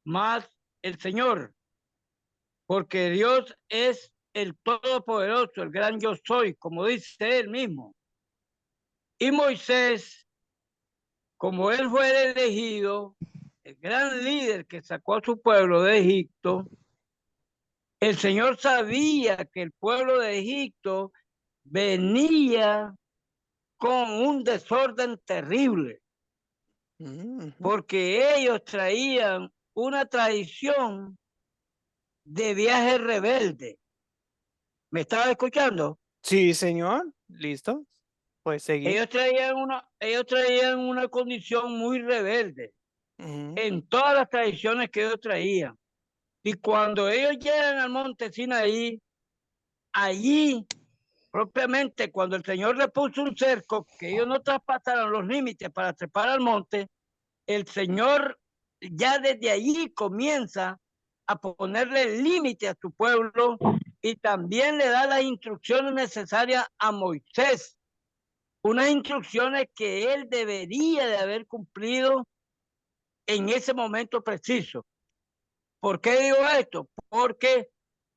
más el Señor, porque Dios es el Todopoderoso, el gran yo soy, como dice él mismo. Y Moisés, como él fue el elegido, el gran líder que sacó a su pueblo de Egipto, el Señor sabía que el pueblo de Egipto venía con un desorden terrible, porque ellos traían una tradición de viaje rebelde. ¿Me estaba escuchando? Sí, señor. ¿Listo? Pues seguir. Ellos traían una condición muy rebelde en todas las tradiciones que ellos traían. Y cuando ellos llegan al monte Sinaí, allí, propiamente, cuando el Señor le puso un cerco, que ellos no traspasaran los límites para trepar al monte, el Señor ya desde allí comienza a ponerle límite a su pueblo y también le da las instrucciones necesarias a Moisés. Unas instrucciones que él debería de haber cumplido en ese momento preciso. ¿Por qué digo esto? Porque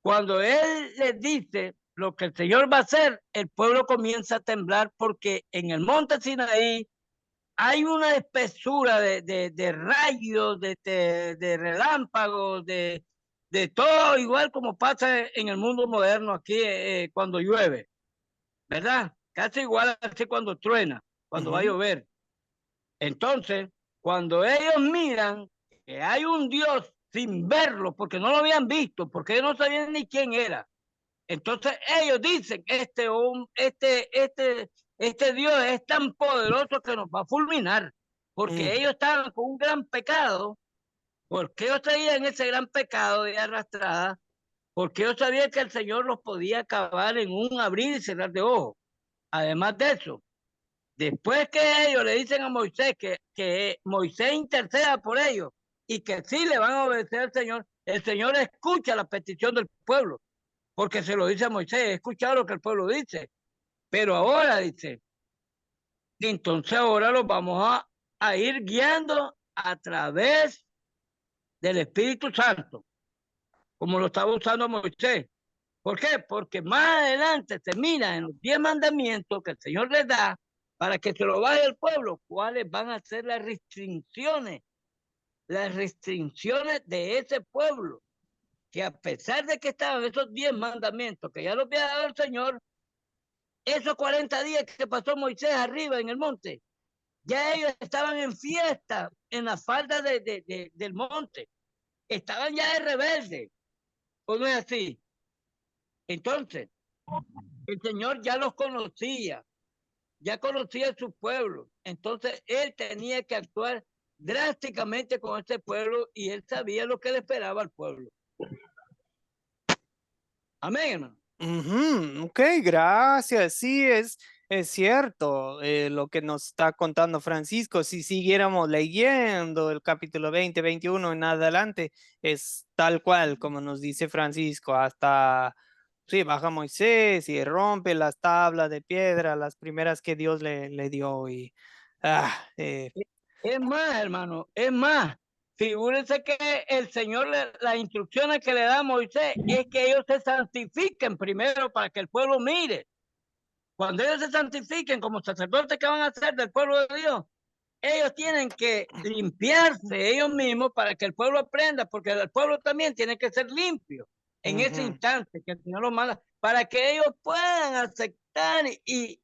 cuando él les dice lo que el Señor va a hacer, el pueblo comienza a temblar porque en el monte Sinaí hay una espesura de rayos, de relámpagos, de todo, igual como pasa en el mundo moderno aquí cuando llueve, ¿verdad? Casi igual así cuando truena, cuando va a llover. Entonces, cuando ellos miran que hay un Dios sin verlo, porque no lo habían visto, porque ellos no sabían ni quién era, entonces ellos dicen, este Dios es tan poderoso que nos va a fulminar, porque ellos estaban con un gran pecado, porque ellos traían ese gran pecado de arrastrada, porque ellos sabían que el Señor los podía acabar en un abrir y cerrar de ojos. Además de eso, después que ellos le dicen a Moisés que Moisés interceda por ellos y que sí le van a obedecer al Señor, el Señor escucha la petición del pueblo, porque se lo dice a Moisés, he escuchado lo que el pueblo dice, pero ahora dice, entonces ahora los vamos a ir guiando a través del Espíritu Santo, como lo estaba usando Moisés. ¿Por qué? Porque más adelante se mira en los 10 mandamientos que el Señor les da para que se lo vaya el pueblo, cuáles van a ser las restricciones de ese pueblo, que a pesar de que estaban esos 10 mandamientos que ya los había dado el Señor, esos 40 días que pasó Moisés arriba en el monte, ya ellos estaban en fiesta en la falda del monte, estaban ya de rebelde, ¿o no es así? Entonces, el Señor ya los conocía, ya conocía a su pueblo, entonces él tenía que actuar drásticamente con este pueblo y él sabía lo que le esperaba al pueblo. Amén, hermano. Ok, gracias. Sí, es cierto lo que nos está contando Francisco. Si siguiéramos leyendo el capítulo 20, 21 en adelante, es tal cual como nos dice Francisco, hasta, sí, baja Moisés y rompe las tablas de piedra, las primeras que Dios le dio. Y, Es más, hermano, es más. Figúrense que el Señor, las instrucciones que le da a Moisés es que ellos se santifiquen primero para que el pueblo mire. Cuando ellos se santifiquen como sacerdotes que van a ser del pueblo de Dios, ellos tienen que limpiarse ellos mismos para que el pueblo aprenda, porque el pueblo también tiene que ser limpio en ese instante que el Señor los manda, para que ellos puedan aceptar y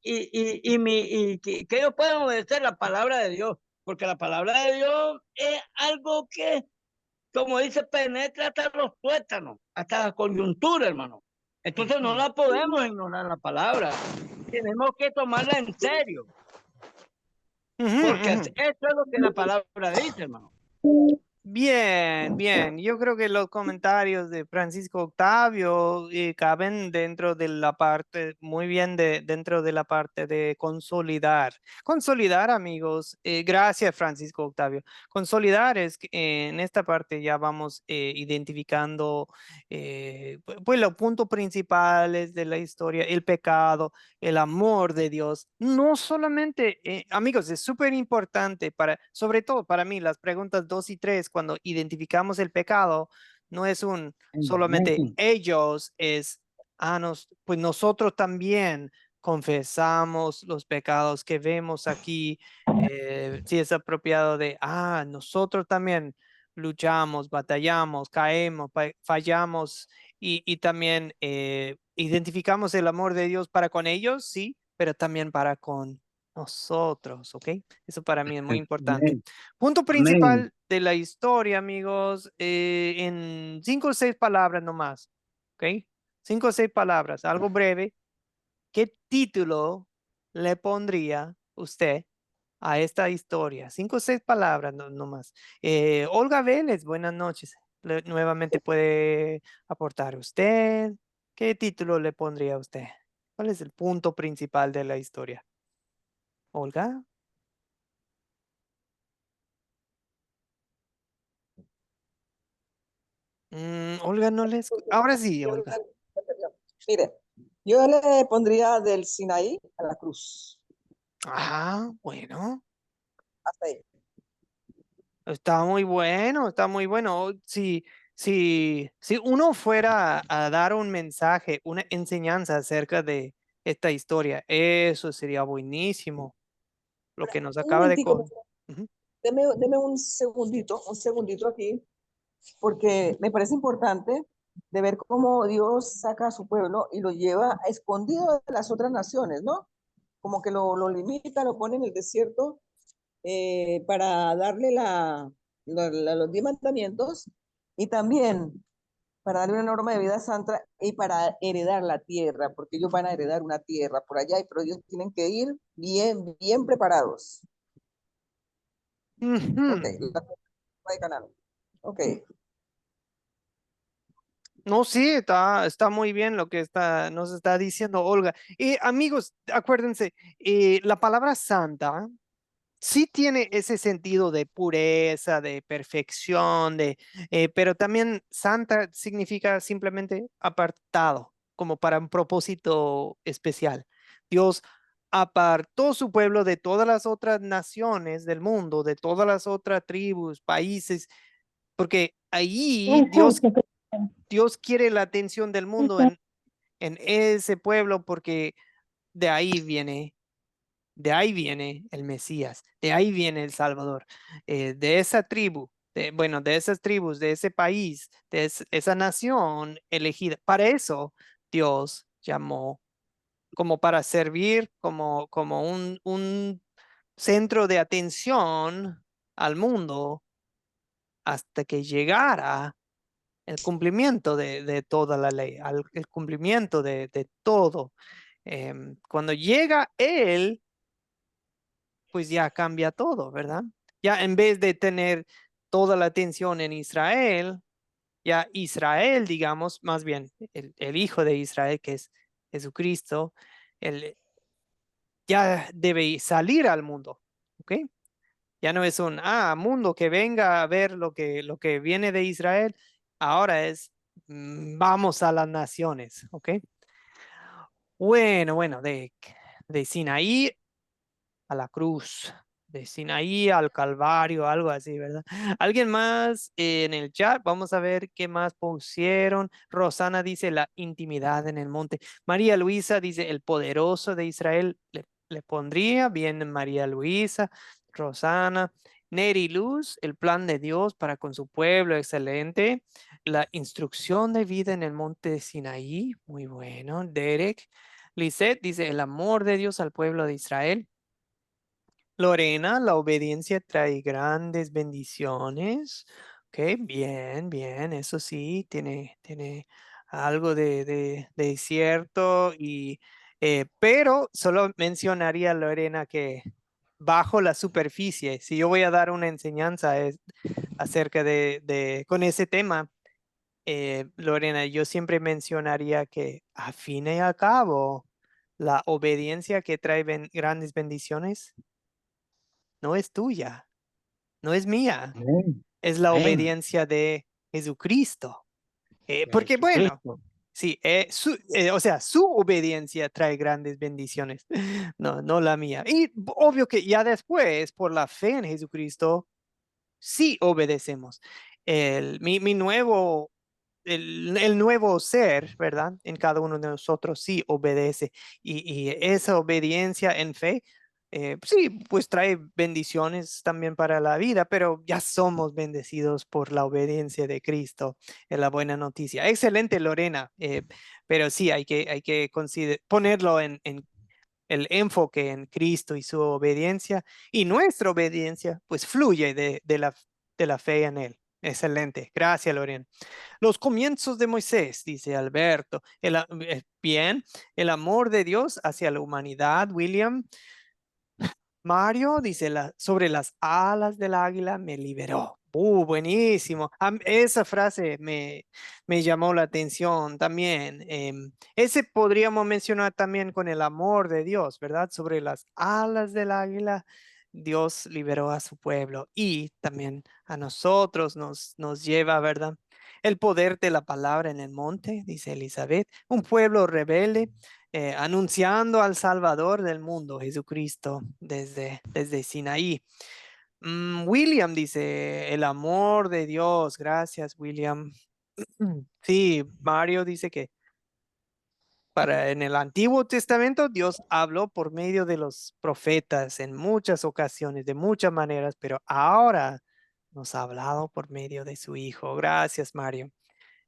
que ellos puedan obedecer la palabra de Dios, porque la palabra de Dios es algo que, como dice, penetra hasta los tuétanos, hasta la coyuntura, hermano. Entonces no la podemos ignorar la palabra, tenemos que tomarla en serio. Porque eso es lo que la palabra dice, hermano. Bien, bien. Yo creo que los comentarios de Francisco Octavio caben dentro de la parte, muy bien dentro de la parte de consolidar. Consolidar, amigos. Gracias, Francisco Octavio. Consolidar es que en esta parte ya vamos identificando pues los puntos principales de la historia, el pecado, el amor de Dios. No solamente, amigos, es súper importante sobre todo para mí, las preguntas 2 y 3, cuando identificamos el pecado, no es solamente ellos, es, pues nosotros también confesamos los pecados que vemos aquí, si es apropiado nosotros también luchamos, batallamos, caemos, fallamos y también identificamos el amor de Dios para con ellos, sí, pero también para con nosotros, ¿ok? Eso para mí es muy importante. Punto principal de la historia, amigos, en 5 o 6 palabras nomás, ¿ok? 5 o 6 palabras, algo breve. ¿Qué título le pondría usted a esta historia? 5 o 6 palabras nomás. Olga Vélez, buenas noches. Nuevamente puede aportar usted. ¿Qué título le pondría a usted? ¿Cuál es el punto principal de la historia? Olga. Olga, no les... Ahora sí, Olga. Mire, yo le pondría del Sinaí a la cruz. Bueno. Hasta ahí. Está muy bueno, está muy bueno. Si uno fuera a dar un mensaje, una enseñanza acerca de esta historia, eso sería buenísimo. lo que nos Un acaba de... momentico, Ujú. deme un segundito aquí, porque me parece importante de ver cómo Dios saca a su pueblo y lo lleva escondido de las otras naciones, ¿no? Como que lo limita, lo pone en el desierto para darle los 10 mandamientos y también para darle una norma de vida santa y para heredar la tierra, porque ellos van a heredar una tierra por allá, pero ellos tienen que ir bien preparados. Ok, la tierra de Canaán. Ok. No, sí, está muy bien lo que nos está diciendo Olga. Y amigos, acuérdense, la palabra santa sí tiene ese sentido de pureza, de perfección, pero también santa significa simplemente apartado, como para un propósito especial. Dios apartó su pueblo de todas las otras naciones del mundo, de todas las otras tribus, países, porque ahí Dios quiere la atención del mundo en ese pueblo, porque de ahí viene el Mesías, de ahí viene el Salvador, de esa tribu, de esas tribus, de ese país, esa nación elegida. Para eso Dios llamó, como para servir como un centro de atención al mundo hasta que llegara el cumplimiento de toda la ley, el cumplimiento de todo. Cuando llega Él, pues ya cambia todo, ¿verdad? Ya en vez de tener toda la atención en Israel, ya Israel, digamos, más bien el hijo de Israel, que es Jesucristo, él ya debe salir al mundo, ¿ok? Ya no es un mundo que venga a ver lo que viene de Israel, ahora es vamos a las naciones, ¿ok? Bueno, de Sinaí a la cruz, de Sinaí al Calvario, algo así, ¿verdad? ¿Alguien más en el chat? Vamos a ver qué más pusieron. Rosana dice la intimidad en el monte. María Luisa dice el poderoso de Israel. Le pondría bien María Luisa. Rosana. Neri Luz, el plan de Dios para con su pueblo, excelente. La instrucción de vida en el monte de Sinaí, muy bueno. Derek. Lisette dice el amor de Dios al pueblo de Israel. Lorena, la obediencia trae grandes bendiciones. Ok, bien, eso sí, tiene algo de cierto, pero solo mencionaría, Lorena, que bajo la superficie, si yo voy a dar una enseñanza acerca con ese tema, Lorena, yo siempre mencionaría que a fin y al cabo, la obediencia que trae grandes bendiciones no es tuya, no es mía, es la obediencia de Jesucristo. Porque bueno, sí, o sea, su obediencia trae grandes bendiciones, no la mía. Y obvio que ya después, por la fe en Jesucristo, sí obedecemos. Mi nuevo, el nuevo ser, ¿verdad? En cada uno de nosotros sí obedece. Y esa obediencia en fe, sí, pues trae bendiciones también para la vida, pero ya somos bendecidos por la obediencia de Cristo. Es la buena noticia. Excelente, Lorena. Pero sí, hay que ponerlo en el enfoque en Cristo y su obediencia, y nuestra obediencia pues fluye de la fe en Él. Excelente. Gracias, Lorena. Los comienzos de Moisés, dice Alberto. Bien, el amor de Dios hacia la humanidad, William. Mario dice, sobre las alas del águila me liberó. Buenísimo. Esa frase me llamó la atención también. Ese podríamos mencionar también con el amor de Dios, ¿verdad? Sobre las alas del águila, Dios liberó a su pueblo y también a nosotros nos lleva, ¿verdad? El poder de la palabra en el monte, dice Elizabeth, un pueblo rebelde anunciando al Salvador del mundo, Jesucristo, desde Sinaí. William dice, el amor de Dios, gracias William. Sí, Mario dice que en el Antiguo Testamento, Dios habló por medio de los profetas en muchas ocasiones, de muchas maneras, pero ahora nos ha hablado por medio de su Hijo. Gracias, Mario.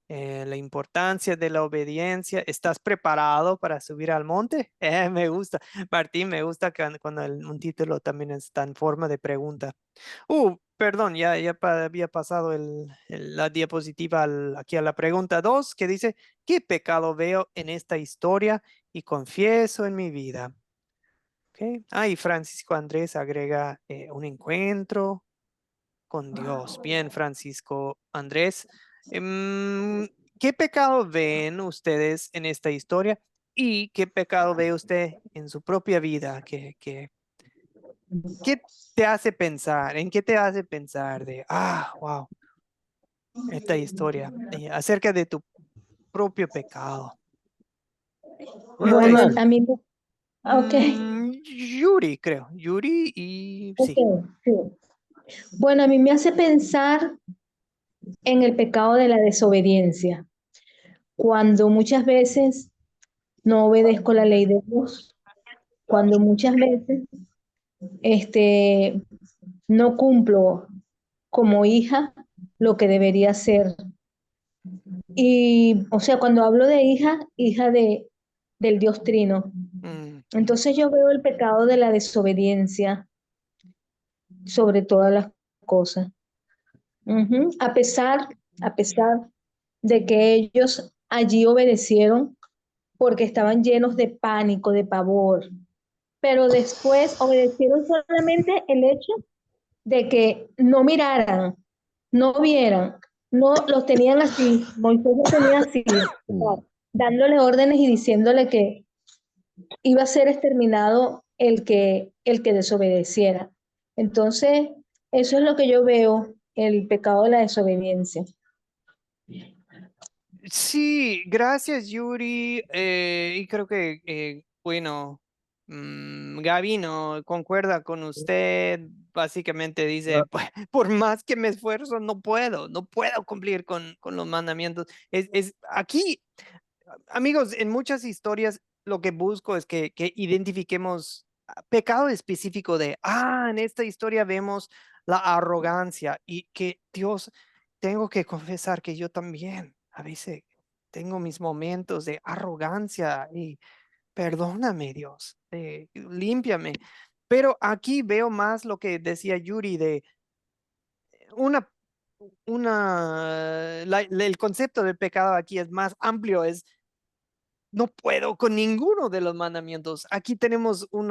La importancia de la obediencia. ¿Estás preparado para subir al monte? Me gusta. Martín, me gusta cuando un título también está en forma de pregunta. Perdón, ya había pasado la diapositiva aquí a la pregunta 2, que dice, ¿qué pecado veo en esta historia y confieso en mi vida? Okay. Y Francisco Andrés agrega un encuentro con Dios. Bien, Francisco Andrés. ¿Qué pecado ven ustedes en esta historia? ¿Y qué pecado ve usted en su propia vida? ¿Qué te hace pensar? ¿En qué te hace pensar de, wow, esta historia acerca de tu propio pecado? Bueno, a mí, ok. Yuri, creo. Yuri y sí. Sí. Bueno, a mí me hace pensar en el pecado de la desobediencia, cuando muchas veces no obedezco la ley de Dios, cuando muchas veces no cumplo como hija lo que debería hacer. Y, o sea, cuando hablo de hija del Dios Trino. Entonces yo veo el pecado de la desobediencia sobre todas las cosas. A pesar de que ellos allí obedecieron porque estaban llenos de pánico, de pavor, pero después obedecieron solamente el hecho de que no miraran, no vieran, no los tenían así, Moisés los tenía así, dándole órdenes y diciéndole que iba a ser exterminado el que desobedeciera. Entonces, eso es lo que yo veo, el pecado de la desobediencia. Sí, gracias, Yuri. Y creo que, bueno, Gaby no concuerda con usted. Básicamente dice, por más que me esfuerzo, no puedo cumplir con los mandamientos. Aquí, amigos, en muchas historias lo que busco es que identifiquemos pecado específico de, en esta historia vemos la arrogancia y que Dios, tengo que confesar que yo también a veces tengo mis momentos de arrogancia y perdóname, Dios, límpiame. Pero aquí veo más lo que decía Yuri de el concepto del pecado aquí es más amplio, no puedo con ninguno de los mandamientos. Aquí tenemos un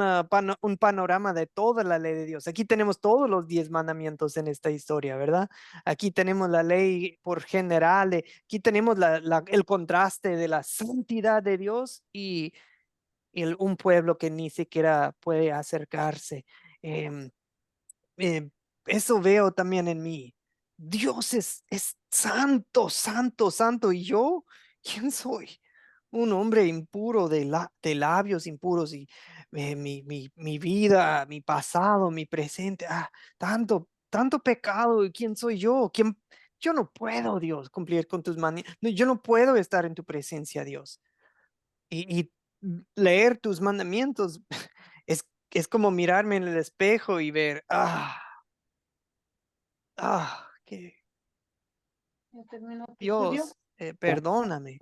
panorama de toda la ley de Dios. Aquí tenemos todos los 10 mandamientos en esta historia, ¿verdad? Aquí tenemos la ley por general. Aquí tenemos el contraste de la santidad de Dios y un pueblo que ni siquiera puede acercarse. Em, Eso veo también en mí. Dios es santo, santo, santo. ¿Y yo? ¿Quién soy? Un hombre impuro de labios impuros y mi vida, mi pasado, mi presente, tanto pecado. ¿Y quién soy yo? Yo no puedo, Dios, cumplir con tus mandamientos. Yo no puedo estar en tu presencia, Dios. Y leer tus mandamientos es como mirarme en el espejo y ver, que Dios, perdóname.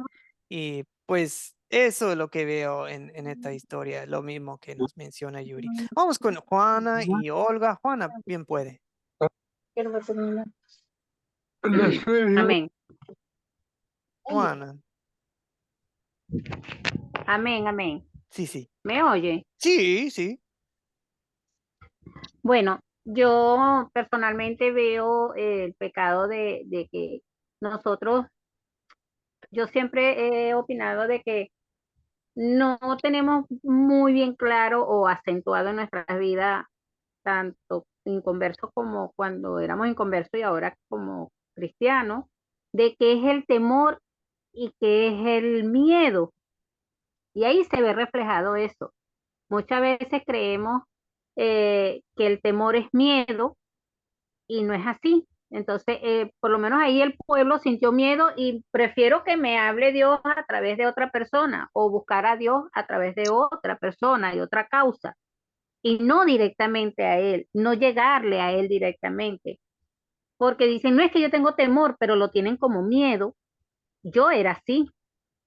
Y pues eso es lo que veo en esta historia, lo mismo que nos menciona Yuri. Vamos con Juana y Olga. Juana, bien puede. Amén. Juana. Amén, amén. Sí. ¿Me oye? Sí. Bueno, yo personalmente veo el pecado de que nosotros, yo siempre he opinado de que no tenemos muy bien claro o acentuado en nuestras vidas, tanto inconversos como cuando éramos inconversos y ahora como cristianos, de qué es el temor y qué es el miedo. Y ahí se ve reflejado eso. Muchas veces creemos que el temor es miedo y no es así. Entonces, por lo menos ahí el pueblo sintió miedo y prefiero que me hable Dios a través de otra persona o buscar a Dios a través de otra persona y otra causa y no directamente a Él, no llegarle a Él directamente. Porque dicen, no es que yo tengo temor, pero lo tienen como miedo. Yo era así,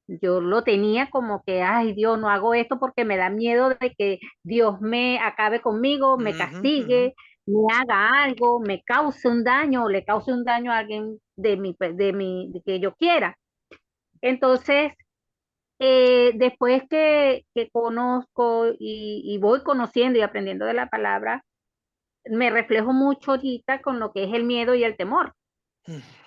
yo lo tenía como que, ay Dios, no hago esto porque me da miedo de que Dios me acabe conmigo, me castigue, me haga algo, me cause un daño o le cause un daño a alguien de que yo quiera. Entonces, después que conozco y voy conociendo y aprendiendo de la palabra, me reflejo mucho ahorita con lo que es el miedo y el temor.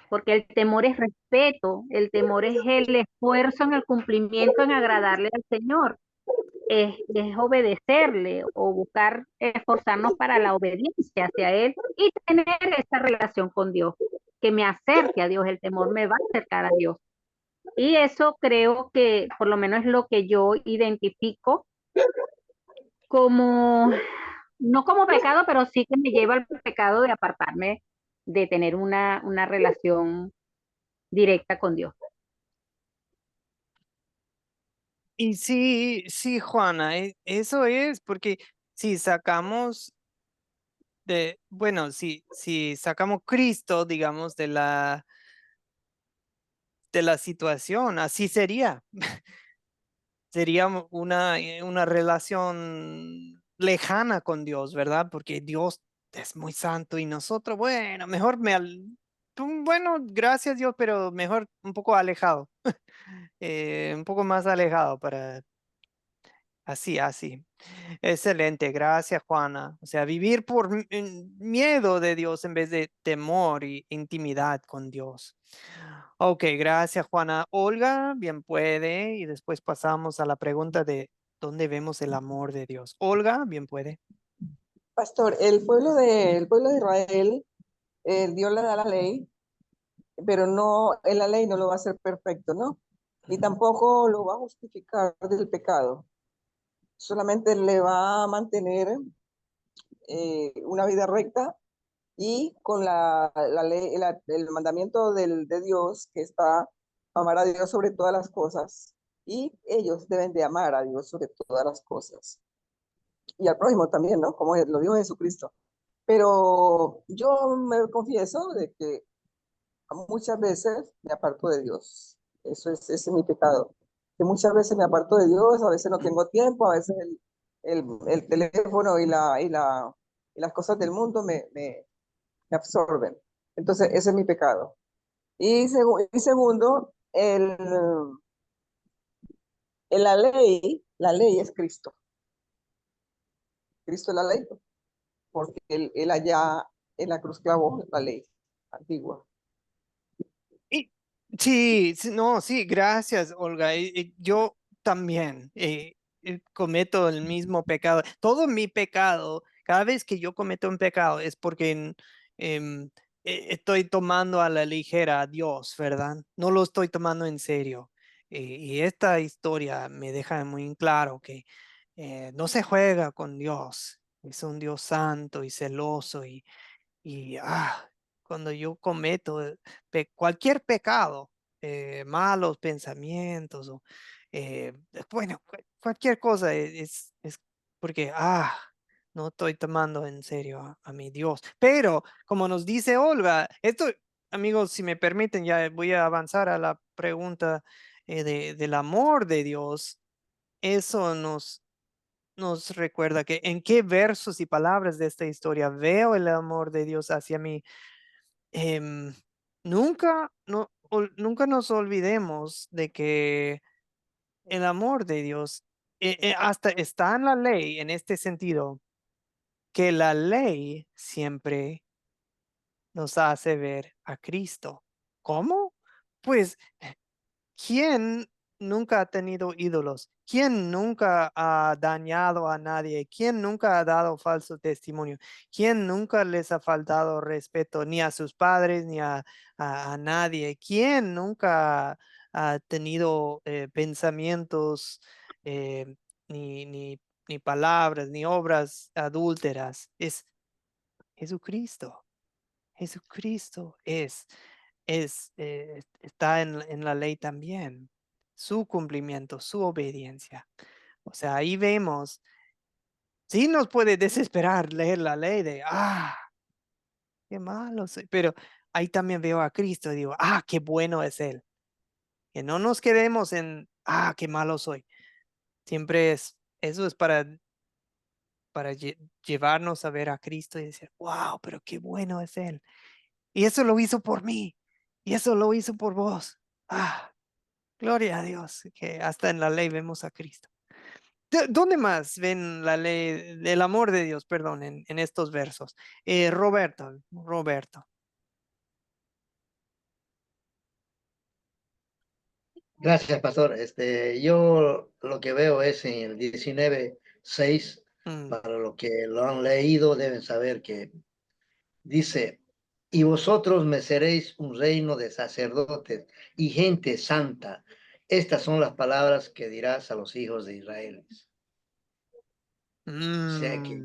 Porque el temor es respeto, el temor es el esfuerzo en el cumplimiento, en agradarle al Señor, es obedecerle o buscar esforzarnos para la obediencia hacia Él y tener esa relación con Dios, que me acerque a Dios, el temor me va a acercar a Dios. Y eso creo que por lo menos es lo que yo identifico como, no como pecado, pero sí que me lleva al pecado de apartarme de tener una relación directa con Dios. Y sí, sí, Juana, eso es porque si sacamos bueno, si sacamos Cristo, digamos, de la situación, así sería. Sería una relación lejana con Dios, ¿verdad? Porque Dios es muy santo y nosotros, bueno, mejor bueno, gracias Dios, pero mejor un poco alejado, un poco más alejado para así. Excelente, gracias Juana. O sea, vivir por miedo de Dios en vez de temor y intimidad con Dios. Ok, gracias Juana. Olga, bien puede. Y después pasamos a la pregunta de ¿dónde vemos el amor de Dios? Olga, bien puede. Pastor, el pueblo de Israel, Dios le da la ley, pero no, en la ley no lo va a hacer perfecto, ¿no? Y tampoco lo va a justificar del pecado. Solamente le va a mantener una vida recta y con la ley, el mandamiento de Dios que está amar a Dios sobre todas las cosas y ellos deben de amar a Dios sobre todas las cosas y al prójimo también, ¿no? Como lo dijo Jesucristo. Pero yo me confieso de que muchas veces me aparto de Dios. Ese es mi pecado. Que muchas veces me aparto de Dios, a veces no tengo tiempo, a veces el teléfono y las cosas del mundo me absorben. Entonces, ese es mi pecado. Y segundo, en la ley es Cristo. Cristo es la ley, porque él allá en la cruz clavó la ley antigua. Sí, no, sí, gracias, Olga. Yo también cometo el mismo pecado. Todo mi pecado, cada vez que yo cometo un pecado es porque estoy tomando a la ligera a Dios, ¿verdad? No lo estoy tomando en serio. Y esta historia me deja muy en claro que no se juega con Dios. Es un Dios santo y celoso y cuando yo cometo cualquier pecado, malos pensamientos o bueno, cualquier cosa es porque no estoy tomando en serio a mi Dios. Pero como nos dice Olga, esto, amigos, si me permiten, ya voy a avanzar a la pregunta del amor de Dios. Eso nos recuerda que en qué versos y palabras de esta historia veo el amor de Dios hacia mí. Em, nunca nos olvidemos de que el amor de Dios hasta está en la ley en este sentido, que la ley siempre nos hace ver a Cristo. ¿Cómo? Pues ¿quién nunca ha tenido ídolos? ¿Quién nunca ha dañado a nadie? ¿Quién nunca ha dado falso testimonio? ¿Quién nunca les ha faltado respeto ni a sus padres ni a nadie? ¿Quién nunca ha tenido pensamientos ni, ni, ni palabras ni obras adúlteras? Es Jesucristo. Jesucristo está en la ley también. Su cumplimiento, su obediencia. O sea, ahí vemos, sí nos puede desesperar leer la ley de, qué malo soy, pero ahí también veo a Cristo y digo, qué bueno es Él. Que no nos quedemos en, qué malo soy. Siempre eso es para llevarnos a ver a Cristo y decir, wow, pero qué bueno es Él. Y eso lo hizo por mí. Y eso lo hizo por vos. Gloria a Dios, que hasta en la ley vemos a Cristo. ¿Dónde más ven la ley, el amor de Dios, perdón, en estos versos? Roberto. Gracias, pastor. Yo lo que veo es en el 19:6, para los que lo han leído deben saber que dice, y vosotros me seréis un reino de sacerdotes y gente santa. Estas son las palabras que dirás a los hijos de Israel. O sea que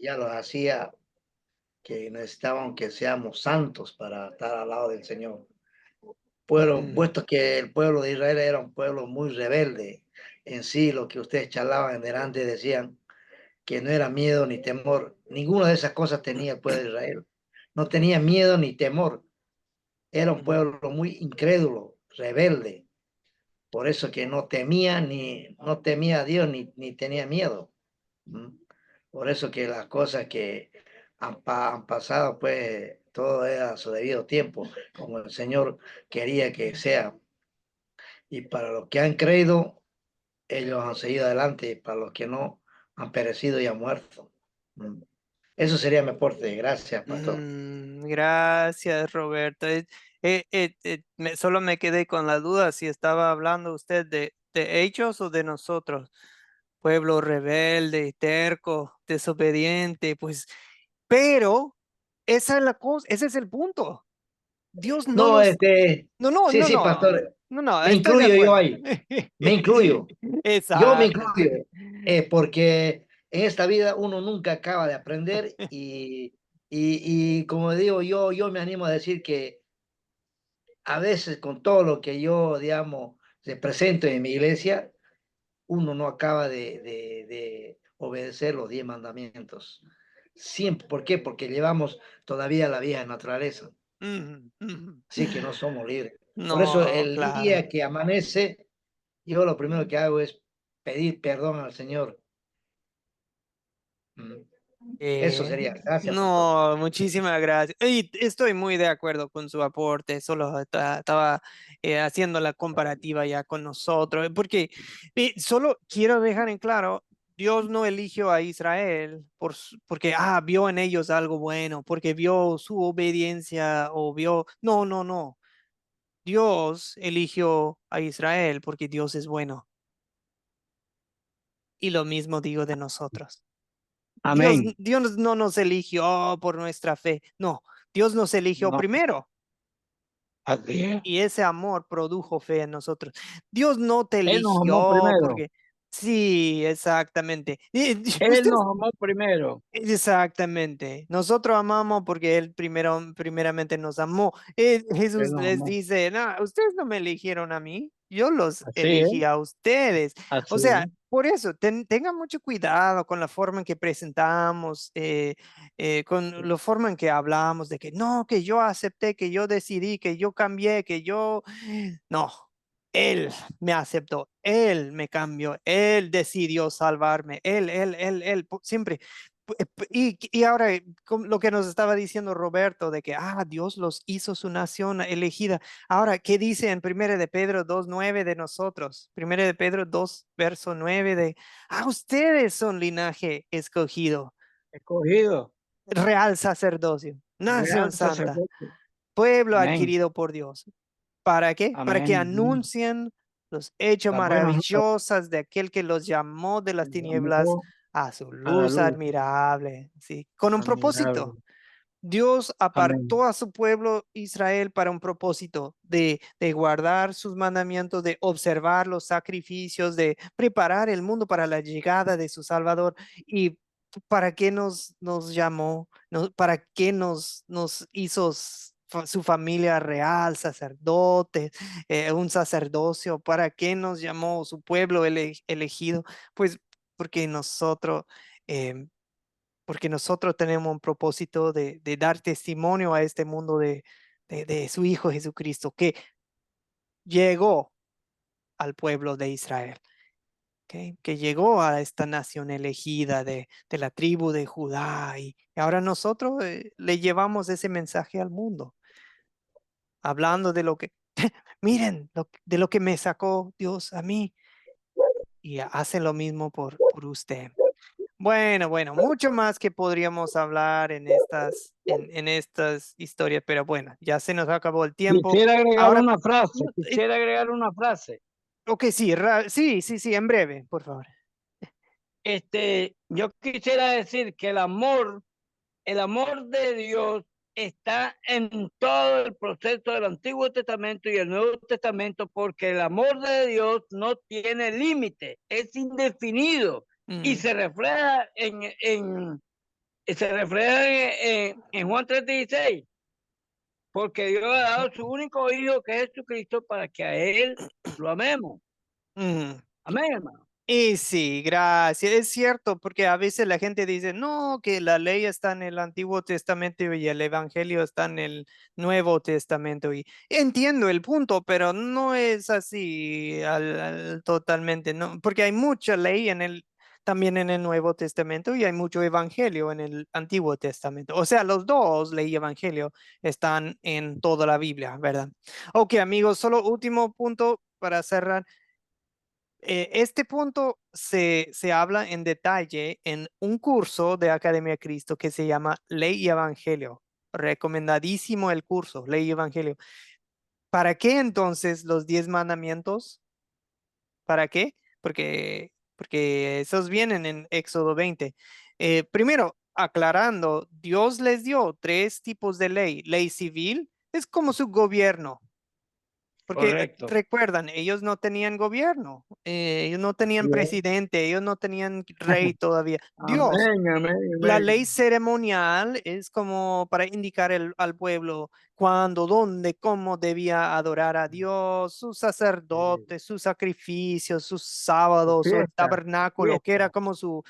ya los hacía que necesitaban que seamos santos para estar al lado del Señor. Puesto que el pueblo de Israel era un pueblo muy rebelde en sí, lo que ustedes charlaban delante decían que no era miedo ni temor. Ninguna de esas cosas tenía el pueblo de Israel. No tenía miedo ni temor. Era un pueblo muy incrédulo, rebelde. Por eso que no temía a Dios ni tenía miedo. Por eso que las cosas que han pasado, pues todo era a su debido tiempo, como el Señor quería que sea. Y para los que han creído, ellos han seguido adelante, y para los que no, han perecido y han muerto. Eso sería mi aporte. Gracias, pastor. Gracias, Roberto. Solo me quedé con la duda si estaba hablando usted de ellos o de nosotros. Pueblo rebelde, terco, desobediente, pues, pero esa es la cosa, ese es el punto. Dios no No, nos... sí, pastor. No, Me estoy de incluyo yo acuerdo. ahí. Me incluyo. Yo me Exacto. incluyo. Porque en esta vida uno nunca acaba de aprender y como digo, yo me animo a decir que a veces con todo lo que yo, digamos, represento en mi iglesia, uno no acaba de obedecer los 10 mandamientos. Siempre. ¿Por qué? Porque llevamos todavía la vieja naturaleza. Así que no somos libres. Por eso No, el claro. día que amanece, yo lo primero que hago es pedir perdón al Señor. Eso sería. Gracias, pastor. No, muchísimas gracias. Y estoy muy de acuerdo con su aporte. Solo estaba haciendo la comparativa ya con nosotros, porque solo quiero dejar en claro, Dios no eligió a Israel porque vio en ellos algo bueno, porque vio su obediencia o vio... No. Dios eligió a Israel porque Dios es bueno. Y lo mismo digo de nosotros. Amén. Dios no nos eligió por nuestra fe. No, Dios nos eligió No. primero. Así es. Y ese amor produjo fe en nosotros. Dios no te Él nos amó eligió primero. porque... Sí, exactamente. Él nos amó primero. Exactamente. Nosotros amamos porque Él primeramente nos amó. Jesús nos les amó. dice, no, ustedes no me eligieron a mí, yo los Así elegí es. a ustedes. O Así sea, es. por eso, tengan mucho cuidado con la forma en que presentamos, con la forma en que hablamos de que no, que yo acepté, que yo decidí, que yo cambié, que yo... No. Él me aceptó, Él me cambió, Él decidió salvarme, Él, siempre. Y ahora, lo que nos estaba diciendo Roberto, de que, Dios los hizo su nación elegida. Ahora, ¿qué dice en 1 de Pedro 2:9 de nosotros? 1 de Pedro 2, verso 9 de, ustedes son linaje escogido. Escogido. Real sacerdocio, nación Real santa, sacerdote. pueblo Amén. adquirido por Dios. ¿Para qué? Para que Amén. anuncien los hechos Las buenas nuevas. maravillosos de aquel que los llamó de las tinieblas a su A la luz luz. admirable, ¿sí? Con un propósito. Admirable. Dios apartó Amén. a su pueblo Israel para un propósito de guardar sus mandamientos, de observar los sacrificios, de preparar el mundo para la llegada de su Salvador. Y ¿para qué nos llamó? ¿Para qué nos hizo su familia real, sacerdote, un sacerdocio? ¿Para qué nos llamó su pueblo elegido? Pues porque porque nosotros tenemos un propósito de dar testimonio a este mundo de su Hijo Jesucristo, que llegó al pueblo de Israel. Que llegó a esta nación elegida de la tribu de Judá y ahora nosotros le llevamos ese mensaje al mundo, hablando de lo que, miren, de lo que me sacó Dios a mí y hace lo mismo por usted. Bueno, mucho más que podríamos hablar en estas historias, pero bueno, ya se nos acabó el tiempo. Quisiera agregar Ahora, una frase, quisiera agregar una frase. ok, sí, en breve, por favor. Yo quisiera decir que el amor de Dios está en todo el proceso del Antiguo Testamento y el Nuevo Testamento, porque el amor de Dios no tiene límite, es indefinido y se refleja en Juan 3:16, porque Dios ha dado su único Hijo, que es Jesucristo, para que a Él lo amemos. Amén, hermano. Y sí, gracias. Es cierto, porque a veces la gente dice, no, que la ley está en el Antiguo Testamento y el Evangelio está en el Nuevo Testamento. Y entiendo el punto, pero no es así totalmente, ¿no? Porque hay mucha ley también en el Nuevo Testamento y hay mucho Evangelio en el Antiguo Testamento. O sea, los dos, ley y Evangelio, están en toda la Biblia, ¿verdad? Ok, amigos, solo último punto para cerrar. Este punto se habla en detalle en un curso de Academia Cristo que se llama Ley y Evangelio. Recomendadísimo el curso, Ley y Evangelio. ¿Para qué entonces los 10 mandamientos? ¿Para qué? Porque esos vienen en Éxodo 20. Primero, aclarando, Dios les dio 3 tipos de ley. Ley civil es como su gobierno. Porque Correcto. recuerdan, ellos no tenían gobierno, ellos no tenían presidente, ellos no tenían rey todavía. Dios, la ley ceremonial es como para indicar al pueblo cuándo, dónde, cómo debía adorar a Dios, sus sacerdotes, sus sacrificios, sus sábados o el tabernáculo, que era como su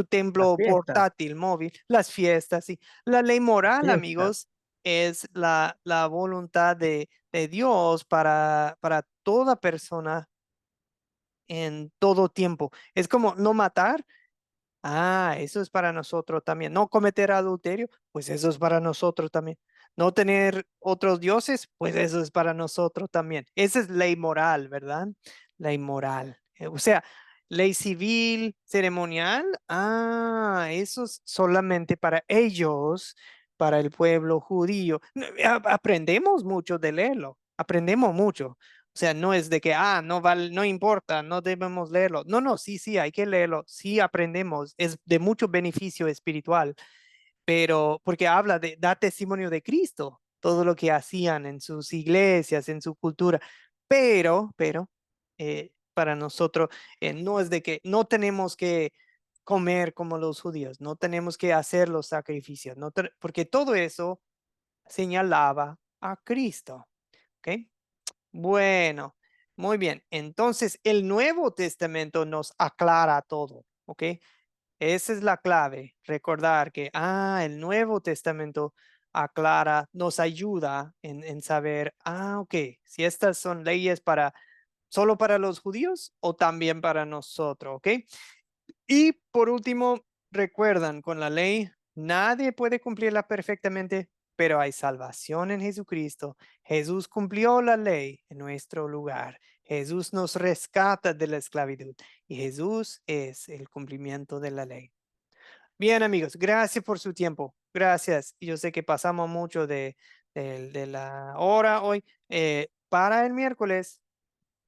templo portátil, móvil, las fiestas. Sí. La ley moral, amigos, es la voluntad de Dios para toda persona en todo tiempo. Es como no matar. Eso es para nosotros también. No cometer adulterio, pues eso es para nosotros también. No tener otros dioses, pues eso es para nosotros también. Esa es ley moral, ¿verdad? Ley moral. O sea, ley civil, ceremonial, eso es solamente para ellos, para el pueblo judío. Aprendemos mucho de leerlo, aprendemos mucho. O sea, no es de que, no vale, no importa, no debemos leerlo. No, sí, hay que leerlo. Sí aprendemos, es de mucho beneficio espiritual, pero porque da testimonio de Cristo, todo lo que hacían en sus iglesias, en su cultura. Pero, para nosotros no es de que no tenemos que comer como los judíos, no tenemos que hacer los sacrificios, porque todo eso señalaba a Cristo. ¿Ok? Bueno, muy bien. Entonces, el Nuevo Testamento nos aclara todo, ¿ok? Esa es la clave, recordar que, el Nuevo Testamento aclara, nos ayuda en saber, ok, si estas son leyes solo para los judíos o también para nosotros, ¿ok? Y por último, recuerdan, con la ley, nadie puede cumplirla perfectamente, pero hay salvación en Jesucristo. Jesús cumplió la ley en nuestro lugar. Jesús nos rescata de la esclavitud y Jesús es el cumplimiento de la ley. Bien, amigos, gracias por su tiempo. Gracias. Yo sé que pasamos mucho de la hora hoy. Para el miércoles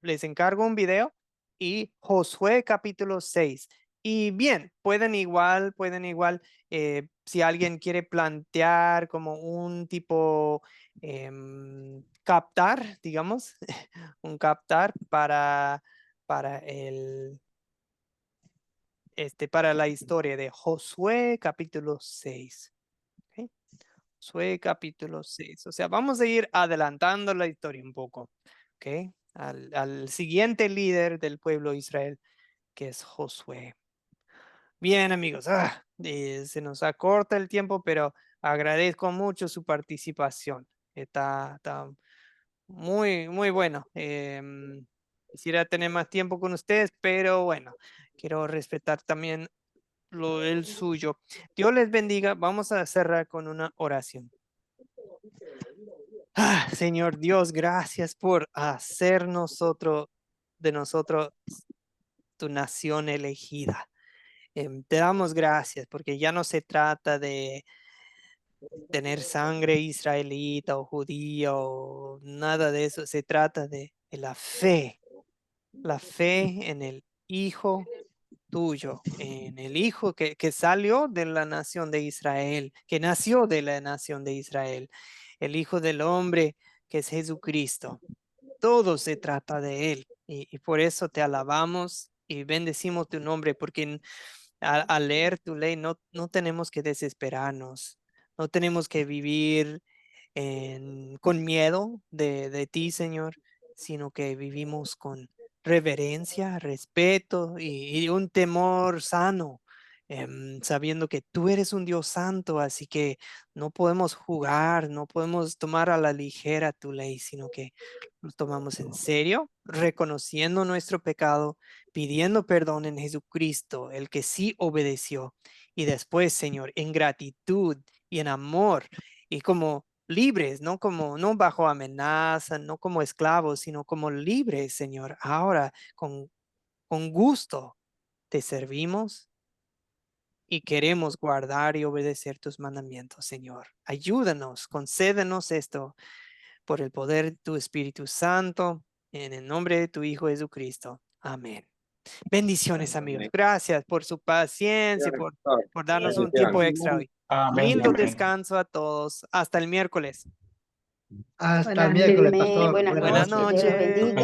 les encargo un video y Josué capítulo 6. Y bien, pueden igual, si alguien quiere plantear como un tipo captar, digamos, un captar para para la historia de Josué capítulo 6. ¿Okay? Josué capítulo 6. O sea, vamos a ir adelantando la historia un poco. ¿Okay? Al siguiente líder del pueblo de Israel, que es Josué. Bien, amigos, se nos acorta el tiempo, pero agradezco mucho su participación. Está muy, muy bueno. Quisiera tener más tiempo con ustedes, pero bueno, quiero respetar también el suyo. Dios les bendiga. Vamos a cerrar con una oración. Señor Dios, gracias por hacer de nosotros tu nación elegida. Te damos gracias porque ya no se trata de tener sangre israelita o judía o nada de eso. Se trata de la fe en el Hijo tuyo, en el Hijo que salió de la nación de Israel, que nació de la nación de Israel, el Hijo del Hombre que es Jesucristo. Todo se trata de Él y por eso te alabamos y bendecimos tu nombre, porque al leer tu ley no tenemos que desesperarnos, no tenemos que vivir con miedo de ti, Señor, sino que vivimos con reverencia, respeto y un temor sano, sabiendo que tú eres un Dios santo, así que no podemos jugar, no podemos tomar a la ligera tu ley, sino que nos tomamos en serio, reconociendo nuestro pecado, pidiendo perdón en Jesucristo, el que sí obedeció, y después, Señor, en gratitud y en amor, y como libres, no bajo amenaza, no como esclavos, sino como libres, Señor. Ahora, con gusto, te servimos y queremos guardar y obedecer tus mandamientos, Señor. Ayúdanos, concédenos esto por el poder de tu Espíritu Santo, en el nombre de tu Hijo Jesucristo. Amén. Bendiciones, amigos. Gracias por su paciencia, por darnos un tiempo extra hoy. Lindo descanso a todos. Hasta el miércoles. Hasta el miércoles, pastor. Buenas Buenas noches. Dios los noches. bendiga.